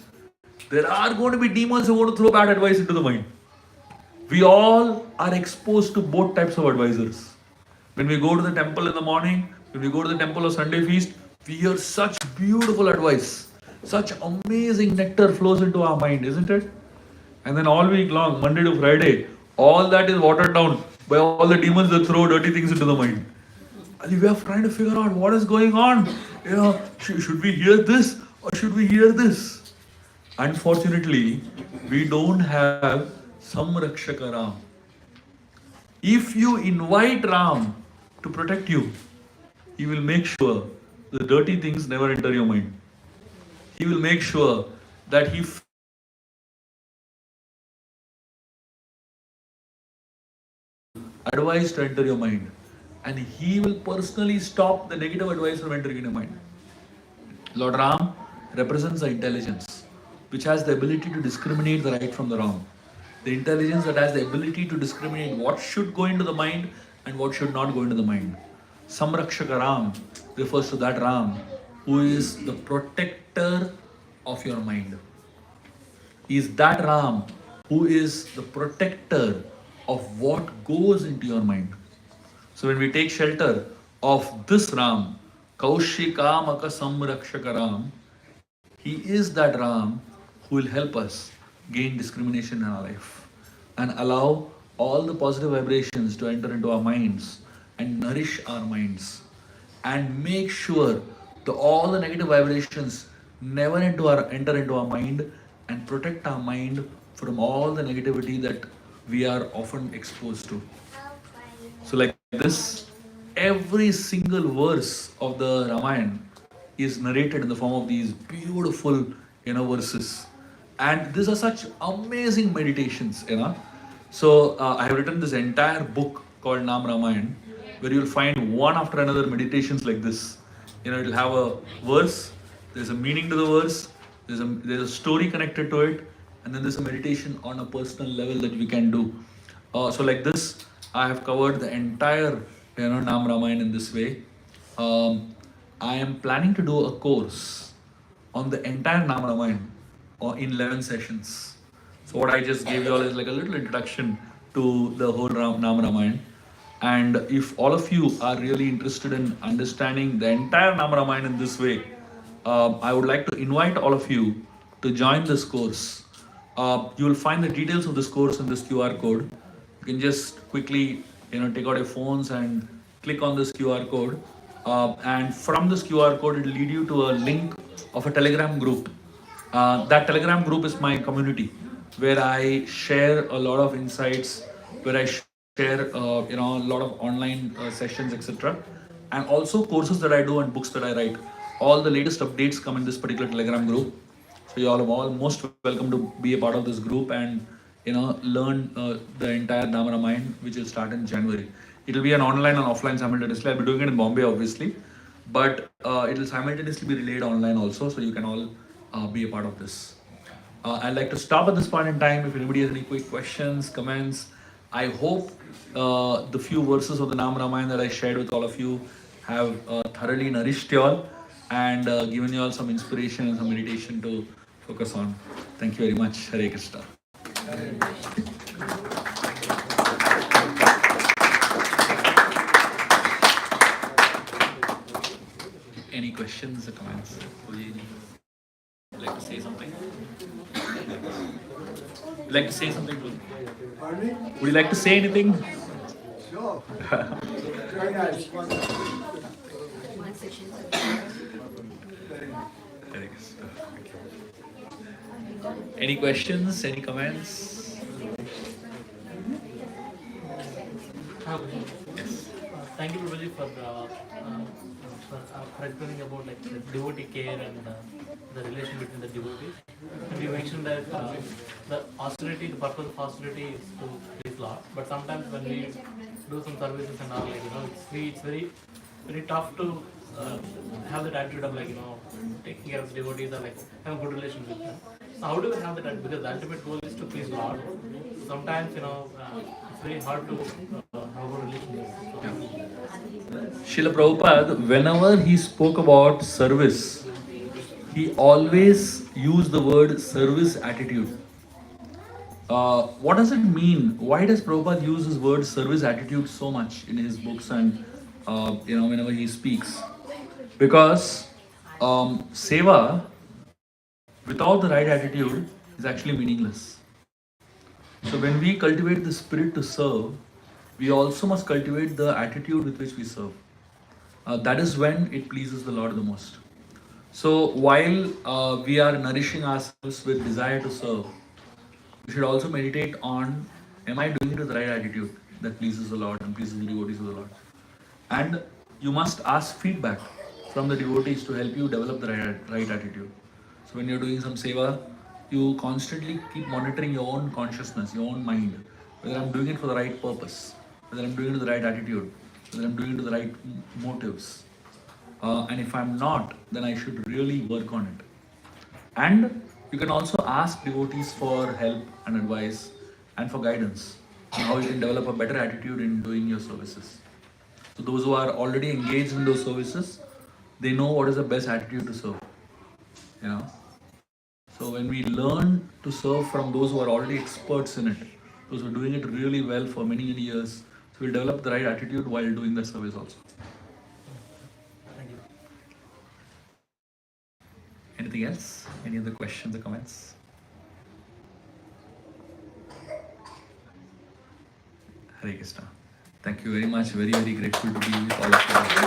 there are going to be demons who want to throw bad advice into the mind. We all are exposed to both types of advisors. When we go to the temple in the morning, when we go to the temple of Sunday feast, we hear such beautiful advice. Such amazing nectar flows into our mind, isn't it? And then all week long, Monday to Friday, all that is watered down by all the demons that throw dirty things into the mind. And we are trying to figure out what is going on. Should we hear this or should we hear this? Unfortunately, we don't have Samrakshaka Ram. If you invite Ram to protect you, he will make sure the dirty things never enter your mind. He will make sure that he advice to enter your mind, and he will personally stop the negative advice from entering in your mind. Lord Ram represents the intelligence which has the ability to discriminate the right from the wrong. The intelligence that has the ability to discriminate what should go into the mind and what should not go into the mind. Samrakshaka Ram refers to that Ram who is the protector of your mind. He is that Ram who is the protector of what goes into your mind. So when we take shelter of this Ram, Kaushikamaka Samrakshaka Ram, he is that Ram who will help us gain discrimination in our life and allow all the positive vibrations to enter into our minds and nourish our minds and make sure that all the negative vibrations never enter into our mind and protect our mind from all the negativity that we are often exposed to. So like this, every single verse of the Ramayana is narrated in the form of these beautiful verses. And these are such amazing meditations. So I have written this entire book called Naam Ramayan, where you'll find one after another meditations like this. It'll have a verse, there's a meaning to the verse, there's a story connected to it, and then there's a meditation on a personal level that we can do. So like this, I have covered the entire Naam Ramayan in this way. I am planning to do a course on the entire Naam Ramayan in 11 sessions. So what I just gave you all is like a little introduction to the whole Naam Ramayan. And if all of you are really interested in understanding the entire Naam Ramayan in this way, I would like to invite all of you to join this course. You will find the details of this course in this QR code. You can just quickly take out your phones and click on this QR code. And from this QR code, it will lead you to a link of a Telegram group. That Telegram group is my community, where I share a lot of insights, where I share a lot of online sessions, etc. And also courses that I do and books that I write. All the latest updates come in this particular Telegram group. So you all are all most welcome to be a part of this group and learn the entire Naam Ramayan, which will start in January. It will be an online and offline simultaneously. I'll be doing it in Bombay, obviously, but it will simultaneously be relayed online also, so you can all be a part of this. I'd like to stop at this point in time. If anybody has any quick questions, comments, I hope the few verses of the Naam Ramayan that I shared with all of you have thoroughly nourished you all and given you all some inspiration and some meditation to focus on. Thank you very much. Hare Krishna. Any questions or comments? Would you like to say something? Would you like to say something? Would you like to say anything? Sure. Any questions? Any comments? Yes. Thank you, Prabhuji, for explaining about like the devotee care and the relation between the devotees. And you mentioned that the austerity, the purpose of austerity is to please Lord. But sometimes when we do some services and all, like it's very very tough to have that attitude of taking care of the devotees or like have a good relation with them. So how do we have that attitude? Because the ultimate goal is to please Lord. Sometimes it's very hard to have a good relationship. Srila Prabhupada, whenever he spoke about service, he always used the word service attitude. What does it mean? Why does Prabhupada use his word service attitude so much in his books and whenever he speaks? Because seva without the right attitude is actually meaningless. So when we cultivate the spirit to serve, we also must cultivate the attitude with which we serve. That is when it pleases the Lord the most. So while we are nourishing ourselves with desire to serve, we should also meditate on, am I doing it with the right attitude that pleases the Lord and pleases the devotees of the Lord? And you must ask feedback from the devotees to help you develop the right attitude. So when you're doing some seva, you constantly keep monitoring your own consciousness, your own mind, whether I'm doing it for the right purpose, whether I'm doing it with the right attitude, whether I'm doing it with the right motives. And if I'm not, then I should really work on it. And you can also ask devotees for help and advice and for guidance on how you can develop a better attitude in doing your services. So those who are already engaged in those services, they know what is the best attitude to serve. So when we learn to serve from those who are already experts in it, those who are doing it really well for many, many years, so we'll develop the right attitude while doing the service also. Thank you. Anything else? Any other questions or comments? Hare Krishna. Thank you very much. Very, very grateful to be with all of you.